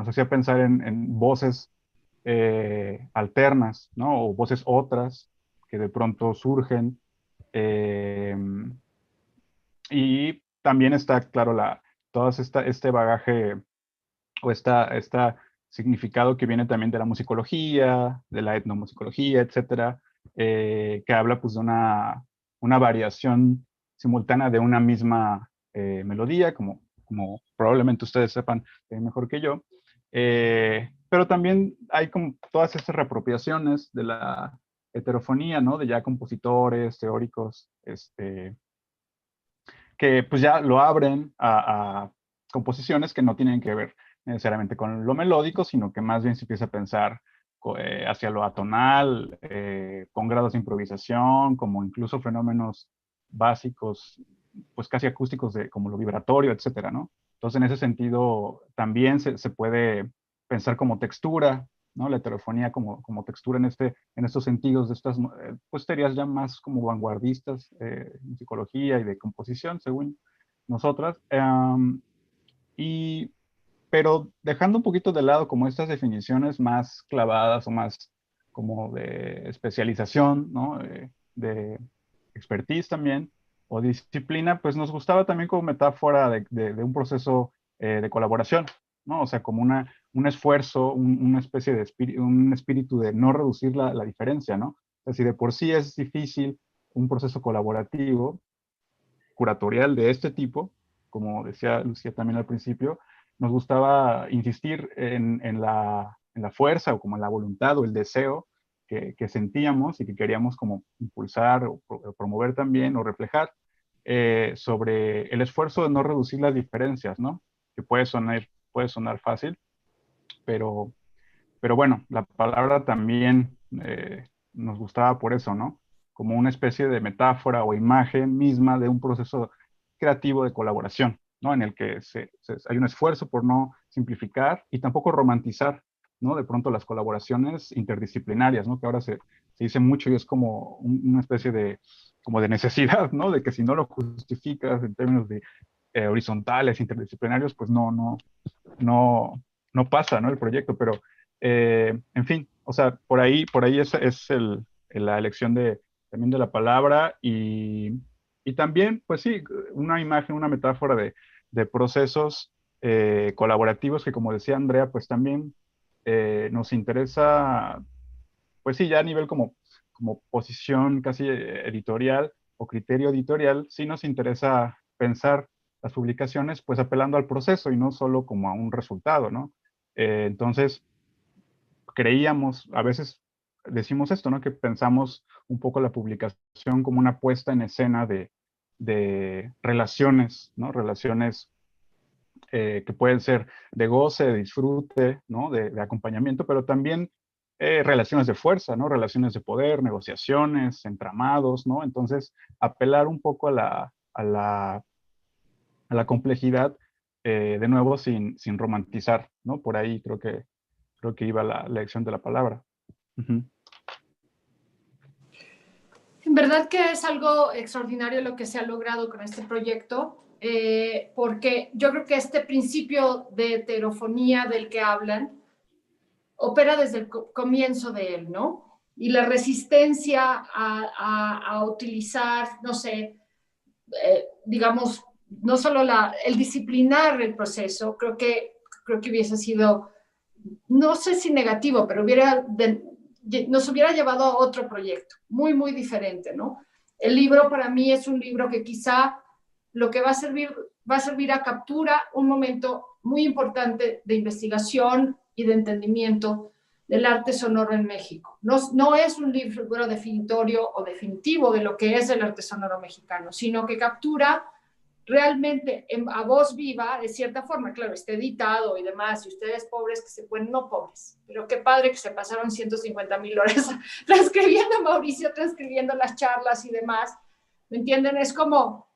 hacía pensar en voces alternas, ¿no? O voces otras que de pronto surgen. eh, y también está, claro, todo este bagaje o esta significado que viene también de la musicología, de la etnomusicología, etcétera, que habla pues de una variación simultánea de una misma melodía, como probablemente ustedes sepan mejor que yo. Pero también hay como todas estas reapropiaciones de la heterofonía, ¿no? De ya compositores, teóricos, que pues ya lo abren a composiciones que no tienen que ver necesariamente con lo melódico, sino que más bien se empieza a pensar hacia lo atonal, con grados de improvisación, como incluso fenómenos básicos, pues casi acústicos, como lo vibratorio, etcétera, ¿no? Entonces, en ese sentido, también se puede pensar como textura, ¿no? La heterofonía como textura en estos sentidos de estas pues, teorías ya más como vanguardistas en psicología y de composición, según nosotras. Pero dejando un poquito de lado como estas definiciones más clavadas o más como de especialización, ¿no? De expertise también, o disciplina, pues nos gustaba también como metáfora de un proceso de colaboración, ¿no? O sea, como un esfuerzo, una especie de un espíritu de no reducir la diferencia, ¿no? O sea, si de por sí es difícil un proceso colaborativo, curatorial de este tipo, como decía Lucía también al principio, nos gustaba insistir en la fuerza o como en la voluntad o el deseo que sentíamos y que queríamos como impulsar o promover también o reflejar sobre el esfuerzo de no reducir las diferencias, ¿no? Que puede sonar fácil, pero, pero bueno, la palabra también nos gustaba por eso, ¿no? Como una especie de metáfora o imagen misma de un proceso creativo de colaboración, ¿no? En el que hay un esfuerzo por no simplificar y tampoco romantizar, ¿no? De pronto las colaboraciones interdisciplinarias, ¿no? Que ahora se dice mucho y es como una especie como de necesidad, ¿no? De que si no lo justificas en términos de horizontales, interdisciplinarios, pues no, no pasa, ¿no? El proyecto, pero en fin, o sea, por ahí es la elección también de la palabra y también, pues sí, una imagen, una metáfora de procesos colaborativos que, como decía Andrea, pues también nos interesa, pues sí, ya a nivel como posición casi editorial o criterio editorial, sí nos interesa pensar las publicaciones, pues apelando al proceso y no solo como a un resultado, ¿no? Entonces, creíamos, a veces decimos esto, ¿no? Que pensamos un poco la publicación como una puesta en escena de relaciones, ¿no? Relaciones que pueden ser de goce, de disfrute, ¿no? De acompañamiento, pero también relaciones de fuerza, ¿no? Relaciones de poder, negociaciones, entramados, ¿no? Entonces, apelar un poco a la complejidad, de nuevo, sin romantizar, ¿no? Por ahí creo que iba la elección de la palabra. Uh-huh. En verdad que es algo extraordinario lo que se ha logrado con este proyecto, porque yo creo que este principio de heterofonía del que hablan opera desde el comienzo de él, ¿no? Y la resistencia a utilizar, no sé, digamos, no solo el disciplinar el proceso, creo que hubiese sido, no sé si negativo, pero nos hubiera llevado a otro proyecto, muy, muy diferente, ¿no? El libro para mí es un libro que quizá lo que va a servir a captura un momento muy importante de investigación y de entendimiento del arte sonoro en México. No es un libro definitorio o definitivo de lo que es el arte sonoro mexicano, sino que captura realmente a voz viva, de cierta forma, claro, está editado y demás, y ustedes pobres que se pueden, no pobres, pero qué padre que se pasaron 150,000 horas transcribiendo, Mauricio, transcribiendo las charlas y demás, ¿me entienden? Es como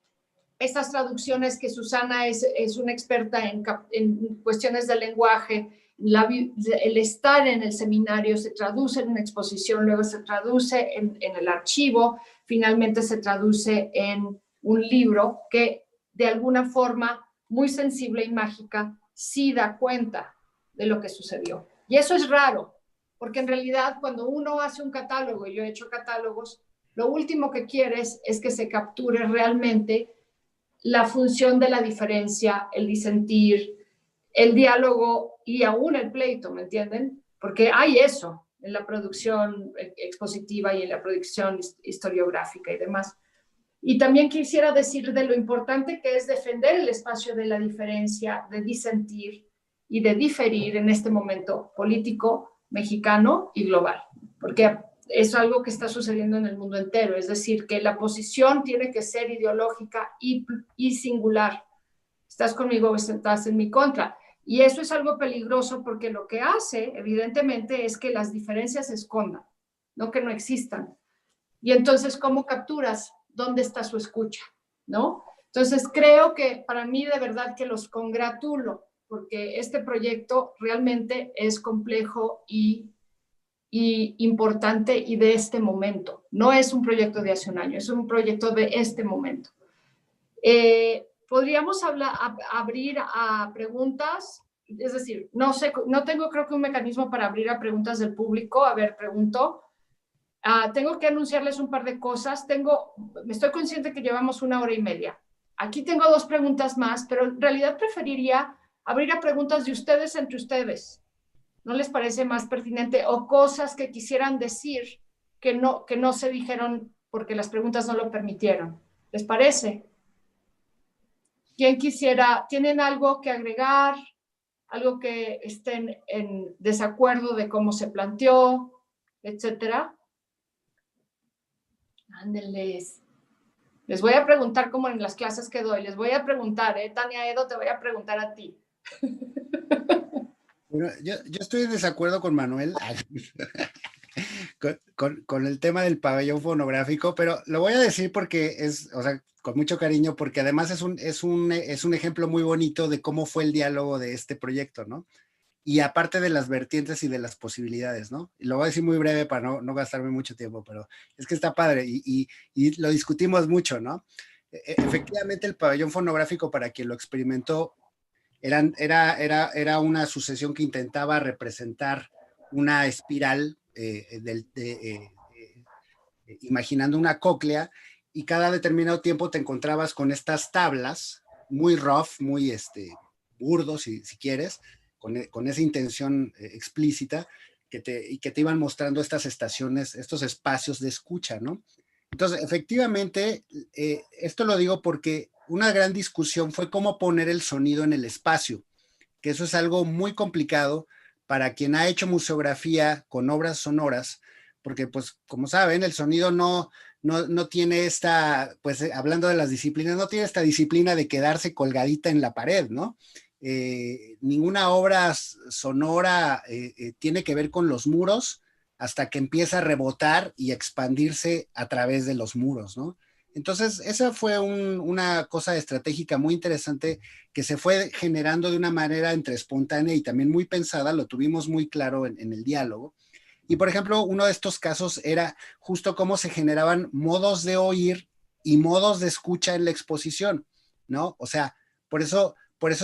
estas traducciones que Susana es una experta en cuestiones de lenguaje, el estar en el seminario se traduce en una exposición, luego se traduce en el archivo, finalmente se traduce en un libro que de alguna forma muy sensible y mágica sí da cuenta de lo que sucedió. Y eso es raro, porque en realidad cuando uno hace un catálogo, y yo he hecho catálogos, lo último que quieres es que se capture realmente la función de la diferencia, el disentir, el diálogo y aún el pleito, ¿me entienden? Porque hay eso en la producción expositiva y en la producción historiográfica y demás. Y también quisiera decir de lo importante que es defender el espacio de la diferencia, de disentir y de diferir en este momento político mexicano y global, porque es algo que está sucediendo en el mundo entero, es decir, que la posición tiene que ser ideológica y singular. ¿Estás conmigo o estás en mi contra? Y eso es algo peligroso porque lo que hace, evidentemente, es que las diferencias se escondan, no que no existan. Y entonces, ¿cómo capturas? ¿Dónde está su escucha? ¿No? Entonces, creo que para mí de verdad que los congratulo, porque este proyecto realmente es complejo y importante y de este momento. No es un proyecto de hace un año, es un proyecto de este momento. Podríamos abrir a preguntas, es decir, no sé, no tengo creo que un mecanismo para abrir a preguntas del público. A ver, pregunto. Tengo que anunciarles un par de cosas. Me estoy consciente que llevamos 1 hora y media. Aquí tengo 2 preguntas más, pero en realidad preferiría abrir a preguntas de ustedes entre ustedes. ¿No les parece más pertinente? O cosas que quisieran decir que no se dijeron porque las preguntas no lo permitieron. ¿Les parece? ¿Quién quisiera? ¿Tienen algo que agregar? ¿Algo que estén en desacuerdo de cómo se planteó, etcétera? Ándeles. Les voy a preguntar como en las clases que doy. Les voy a preguntar, Tania, Edo, te voy a preguntar a ti. Bueno, yo estoy en desacuerdo con Manuel con el tema del pabellón fonográfico, pero lo voy a decir porque o sea, con mucho cariño, porque además es un ejemplo muy bonito de cómo fue el diálogo de este proyecto, ¿no? Y aparte de las vertientes y de las posibilidades, ¿no? Y lo voy a decir muy breve para no gastarme mucho tiempo, pero es que está padre y lo discutimos mucho, ¿no? Efectivamente, el pabellón fonográfico, para quien lo experimentó, era una sucesión que intentaba representar una espiral imaginando una cóclea, y cada determinado tiempo te encontrabas con estas tablas muy rough, muy burdos, si quieres, con esa intención explícita, que te iban mostrando estas estaciones, estos espacios de escucha, ¿no? Entonces, efectivamente, esto lo digo porque una gran discusión fue cómo poner el sonido en el espacio, que eso es algo muy complicado para quien ha hecho museografía con obras sonoras, porque pues como saben, el sonido no tiene pues hablando de las disciplinas, no tiene esta disciplina de quedarse colgadita en la pared, ¿no? Ninguna obra sonora tiene que ver con los muros hasta que empieza a rebotar y expandirse a través de los muros, ¿no? Entonces, esa fue una cosa estratégica muy interesante que se fue generando de una manera entre espontánea y también muy pensada, lo tuvimos muy claro en el diálogo. Y, por ejemplo, uno de estos casos era justo cómo se generaban modos de oír y modos de escucha en la exposición, ¿no? O sea, por eso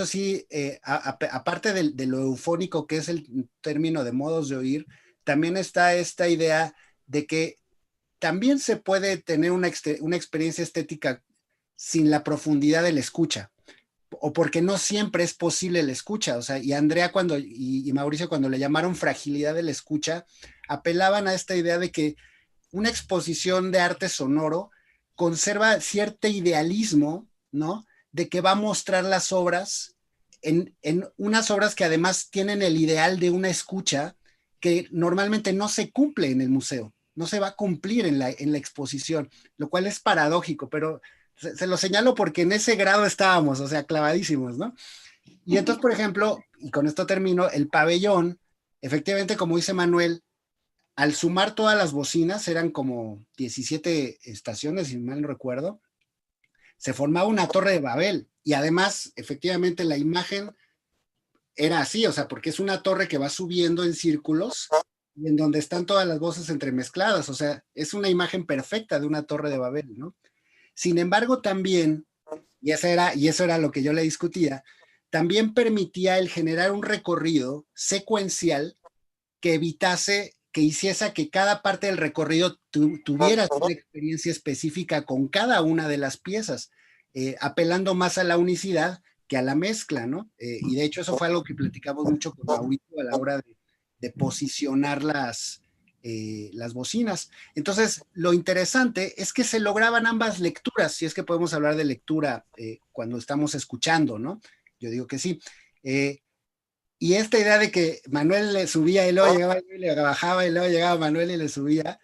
sí, aparte de lo eufónico que es el término de modos de oír, también está esta idea de que también se puede tener una experiencia estética sin la profundidad de la escucha, o porque no siempre es posible la escucha. O sea, y Andrea y Mauricio, cuando le llamaron fragilidad de la escucha, apelaban a esta idea de que una exposición de arte sonoro conserva cierto idealismo, ¿no? De que va a mostrar las obras en unas obras que además tienen el ideal de una escucha que normalmente no se cumple en el museo, no se va a cumplir en la exposición, lo cual es paradójico, pero se lo señalo porque en ese grado estábamos, o sea, clavadísimos, ¿no? Y entonces, por ejemplo, y con esto termino, el pabellón, efectivamente, como dice Manuel, al sumar todas las bocinas, eran como 17 estaciones, si mal no recuerdo, se formaba una torre de Babel. Y además, efectivamente, la imagen era así, o sea, porque es una torre que va subiendo en círculos y en donde están todas las voces entremezcladas. O sea, es una imagen perfecta de una torre de Babel, ¿no? Sin embargo, también, y eso era lo que yo le discutía, también permitía el generar un recorrido secuencial que evitase, que hiciese que cada parte del recorrido tuviera una experiencia específica con cada una de las piezas, apelando más a la unicidad que a la mezcla, ¿no? Y de hecho eso fue algo que platicamos mucho con Mauricio a la hora de posicionar las bocinas. Entonces, lo interesante es que se lograban ambas lecturas, si es que podemos hablar de lectura cuando estamos escuchando, ¿no? Yo digo que sí. Y esta idea de que Manuel le subía y luego llegaba y le bajaba y luego llegaba Manuel y le subía,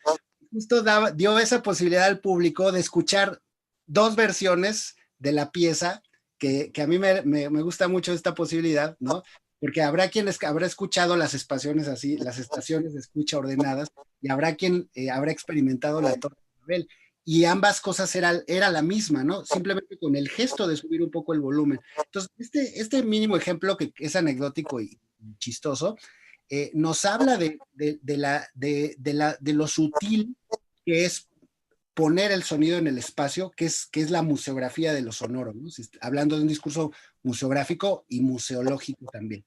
justo dio esa posibilidad al público de escuchar dos versiones de la pieza, que a mí me gusta mucho esta posibilidad, ¿no? Porque habrá quien habrá escuchado las estaciones así, las estaciones de escucha ordenadas, y habrá quien habrá experimentado la Torre de Babel. Y ambas cosas era la misma, ¿no? Simplemente con el gesto de subir un poco el volumen. Entonces, este mínimo ejemplo que es anecdótico y chistoso, nos habla de lo sutil que es poner el sonido en el espacio, que es la museografía de lo sonoro, ¿no? Hablando de un discurso museográfico y museológico también.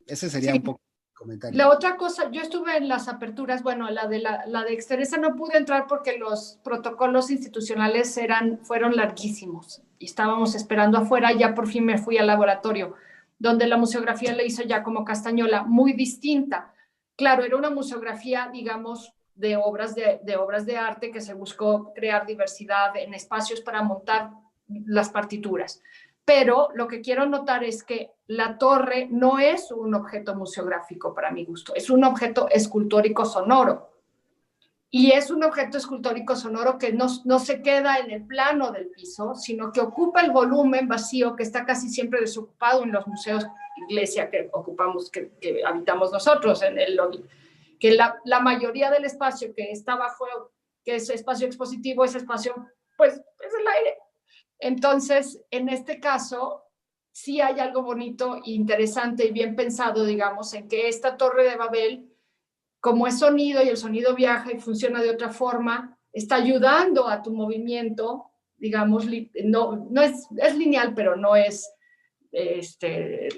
Ese sería un poco el comentario. La otra cosa, yo estuve en las aperturas, bueno, la de Exteresa no pude entrar porque los protocolos institucionales fueron larguísimos y estábamos esperando afuera. Ya por fin me fui al laboratorio, donde la museografía le hizo ya como Castañola, muy distinta. Claro, era una museografía, digamos, de obras de arte, que se buscó crear diversidad en espacios para montar las partituras. Pero lo que quiero notar es que la torre no es un objeto museográfico para mi gusto, es un objeto escultórico sonoro. Y es un objeto escultórico sonoro que no se queda en el plano del piso, sino que ocupa el volumen vacío que está casi siempre desocupado en los museos iglesia que ocupamos, que habitamos nosotros, en el lobby. Que la mayoría del espacio que está bajo, que es espacio expositivo, ese espacio, pues, es el aire. Entonces, en este caso, sí hay algo bonito, interesante y bien pensado, digamos, en que esta Torre de Babel, como es sonido y el sonido viaja y funciona de otra forma, está ayudando a tu movimiento, digamos, no es lineal, pero no es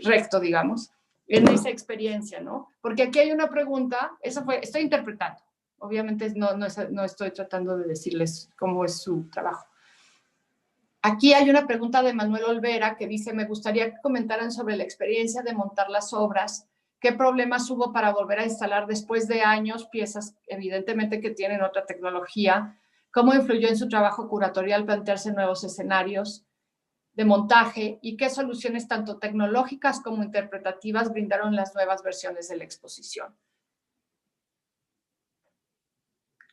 recto, digamos, en esa experiencia, ¿no? Porque aquí hay una pregunta, estoy interpretando, obviamente no estoy tratando de decirles cómo es su trabajo. Aquí hay una pregunta de Manuel Olvera que dice: me gustaría que comentaran sobre la experiencia de montar las obras, qué problemas hubo para volver a instalar después de años piezas, evidentemente que tienen otra tecnología, cómo influyó en su trabajo curatorial plantearse nuevos escenarios de montaje y qué soluciones tanto tecnológicas como interpretativas brindaron las nuevas versiones de la exposición.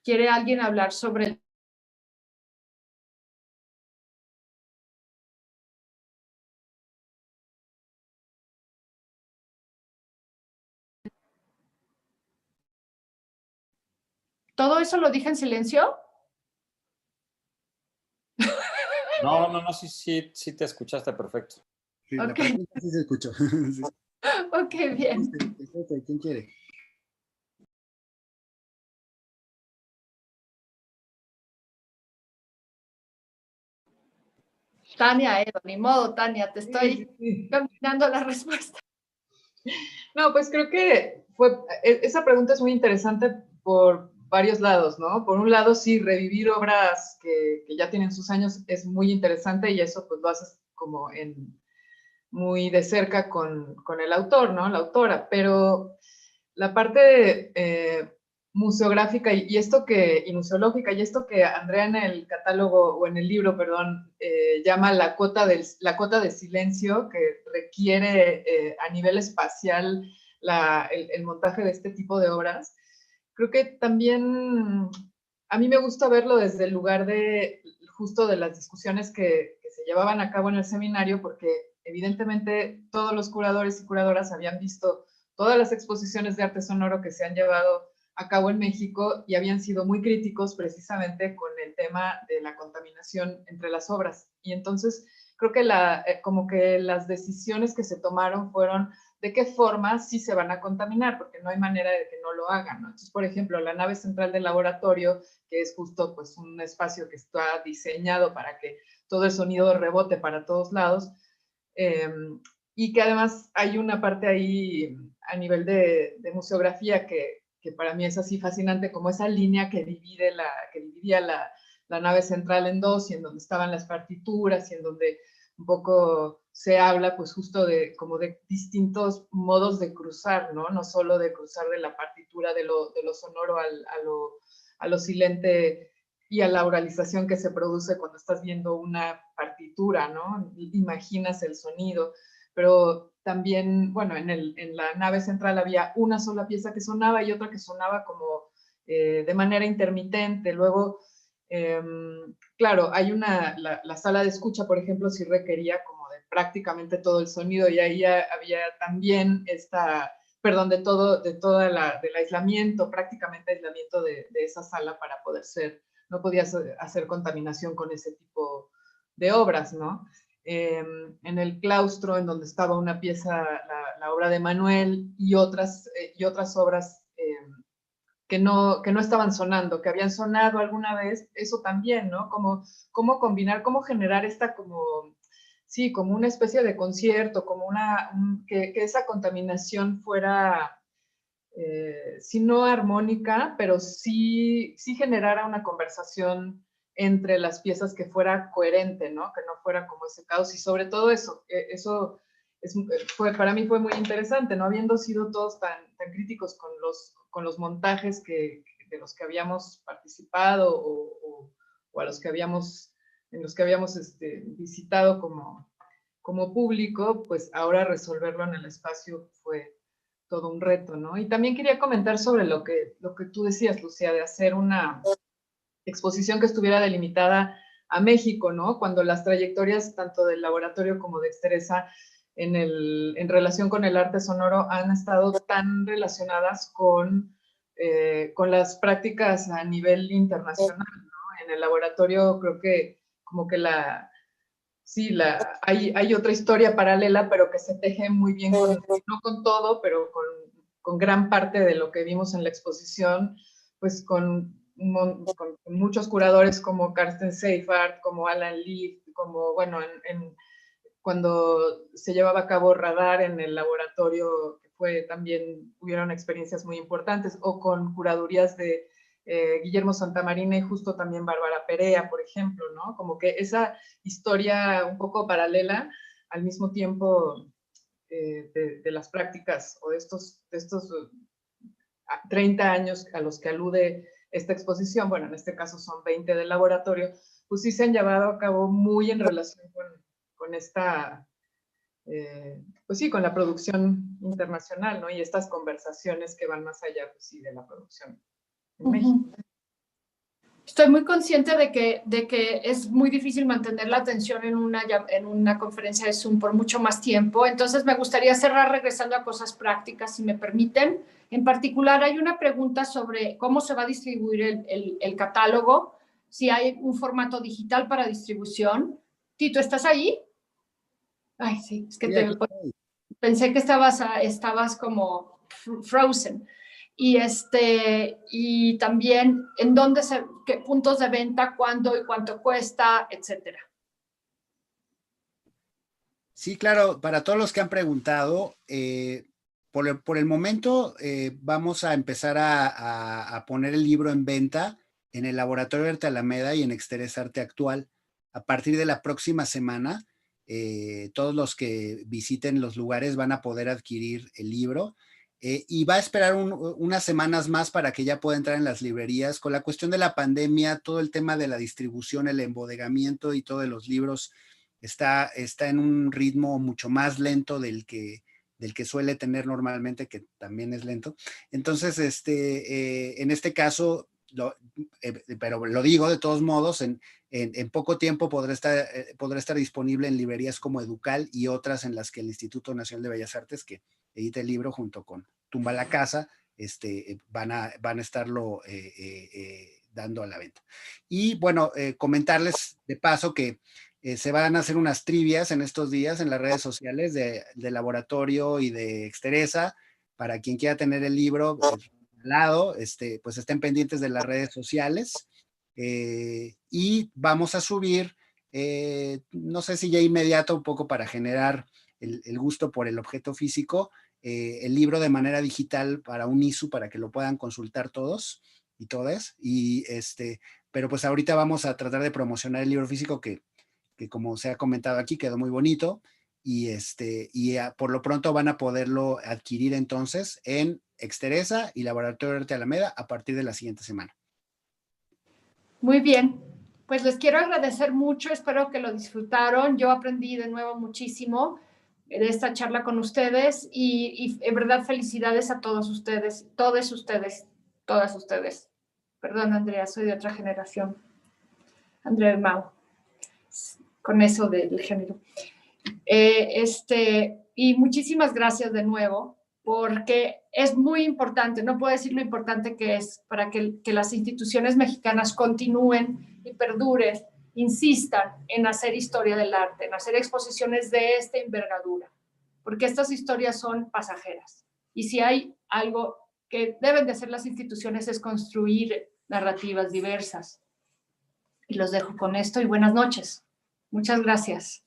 ¿Quiere alguien hablar sobre el ¿Todo eso lo dije en silencio? No, sí te escuchaste perfecto. Sí, okay. La pregunta sí se escuchó. Sí. Ok, bien. ¿Quién quiere? Tania, ni modo, Tania, te estoy caminando la respuesta. No, pues creo que esa pregunta es muy interesante varios lados, ¿no? Por un lado, sí, revivir obras que ya tienen sus años es muy interesante y eso pues lo haces como muy de cerca con el autor, ¿no? La autora, pero la parte museográfica y museológica y esto que Andrea en el catálogo o en el libro, perdón, llama la cota de silencio que requiere a nivel espacial el montaje de este tipo de obras. Creo que también a mí me gusta verlo desde el lugar justo de las discusiones que se llevaban a cabo en el seminario, porque evidentemente todos los curadores y curadoras habían visto todas las exposiciones de arte sonoro que se han llevado a cabo en México y habían sido muy críticos precisamente con el tema de la contaminación entre las obras. Y entonces creo que como que las decisiones que se tomaron fueron de qué forma sí se van a contaminar, porque no hay manera de que no lo hagan, ¿no? Entonces, por ejemplo, la nave central del laboratorio, que es justo pues un espacio que está diseñado para que todo el sonido rebote para todos lados, y que además hay una parte ahí a nivel de museografía que para mí es así fascinante, como esa línea que dividía la nave central en dos, y en donde estaban las partituras, y en donde un poco se habla pues justo como de distintos modos de cruzar, ¿no? No solo de cruzar de la partitura de lo sonoro a lo silente y a la oralización que se produce cuando estás viendo una partitura, ¿no? Imaginas el sonido, pero también, bueno, en la nave central había una sola pieza que sonaba y otra que sonaba como de manera intermitente. Luego, claro, hay la sala de escucha, por ejemplo, sí requería como de prácticamente todo el sonido, y ahí había también del aislamiento, prácticamente aislamiento de esa sala para poder no podías hacer contaminación con ese tipo de obras, ¿no? En el claustro, en donde estaba una pieza, la obra de Manuel, y otras obras que no estaban sonando, que habían sonado alguna vez, eso también, ¿no? Cómo combinar, cómo generar como una especie de concierto, como que esa contaminación fuera, si no armónica, pero sí generara una conversación entre las piezas que fuera coherente, ¿no? Que no fuera como ese caos, y sobre todo eso para mí fue muy interesante, no habiendo sido todos tan críticos con los montajes de los que habíamos participado o en los que habíamos visitado como público, pues ahora resolverlo en el espacio fue todo un reto, ¿no? Y también quería comentar sobre lo que tú decías, Lucía, de hacer una exposición que estuviera delimitada a México, ¿no? Cuando las trayectorias tanto del laboratorio como de Exteresa en relación con el arte sonoro han estado tan relacionadas con las prácticas a nivel internacional, ¿no? En el laboratorio creo que como que hay otra historia paralela, pero que se teje muy bien, no con todo, pero con gran parte de lo que vimos en la exposición, pues con muchos curadores como Carsten Seifert, como Alan Leaf, como, bueno, cuando se llevaba a cabo Radar en el laboratorio, también hubieron experiencias muy importantes, o con curadurías de Guillermo Santamarina y justo también Bárbara Perea, por ejemplo, ¿no? Como que esa historia un poco paralela al mismo tiempo de las prácticas o de estos 30 años a los que alude esta exposición, bueno, en este caso son 20 del laboratorio, pues sí se han llevado a cabo muy en relación con esta, pues sí, con la producción internacional, ¿no? Y estas conversaciones que van más allá, pues sí, de la producción en México. Estoy muy consciente de que es muy difícil mantener la atención en una conferencia de Zoom por mucho más tiempo. Entonces, me gustaría cerrar regresando a cosas prácticas, si me permiten. En particular, hay una pregunta sobre cómo se va a distribuir el catálogo, si hay un formato digital para distribución. Tito, ¿estás ahí? Ay, sí, es que pensé que estabas como frozen. Y también en dónde qué puntos de venta, cuándo y cuánto cuesta, etcétera. Sí, claro, para todos los que han preguntado, por el momento vamos a empezar a poner el libro en venta en el Laboratorio Arte Alameda y en Exteresa Arte Actual. A partir de la próxima semana, todos los que visiten los lugares van a poder adquirir el libro. Y va a esperar unas semanas más para que ya pueda entrar en las librerías. Con la cuestión de la pandemia, todo el tema de la distribución, el embodegamiento y todo de los libros está en un ritmo mucho más lento del que suele tener normalmente, que también es lento. Entonces, en este caso, pero lo digo de todos modos, en poco tiempo podrá estar disponible en librerías como Educal y otras en las que el Instituto Nacional de Bellas Artes, que edita el libro junto con Tumba la Casa, van a estarlo dando a la venta. Y bueno, comentarles de paso que se van a hacer unas trivias en estos días en las redes sociales de Laboratorio y de Exteresa. Para quien quiera tener el libro al lado, pues estén pendientes de las redes sociales. Y vamos a subir, no sé si ya inmediato, un poco para generar el gusto por el objeto físico, el libro de manera digital para un ISU, para que lo puedan consultar todos y todas. Pero pues ahorita vamos a tratar de promocionar el libro físico que como se ha comentado aquí, quedó muy bonito, y por lo pronto van a poderlo adquirir entonces en Exteresa y Laboratorio Arte Alameda a partir de la siguiente semana. Muy bien, pues les quiero agradecer mucho, espero que lo disfrutaron. Yo aprendí de nuevo muchísimo de esta charla con ustedes y en verdad felicidades a todos ustedes, todas ustedes. Perdón, Andrea, soy de otra generación. Andrea Mau, con eso del género. Y muchísimas gracias de nuevo, porque es muy importante, no puedo decir lo importante que es para que las instituciones mexicanas continúen y perduren, insistan en hacer historia del arte, en hacer exposiciones de esta envergadura, porque estas historias son pasajeras. Y si hay algo que deben de hacer las instituciones es construir narrativas diversas. Y los dejo con esto y buenas noches. Muchas gracias.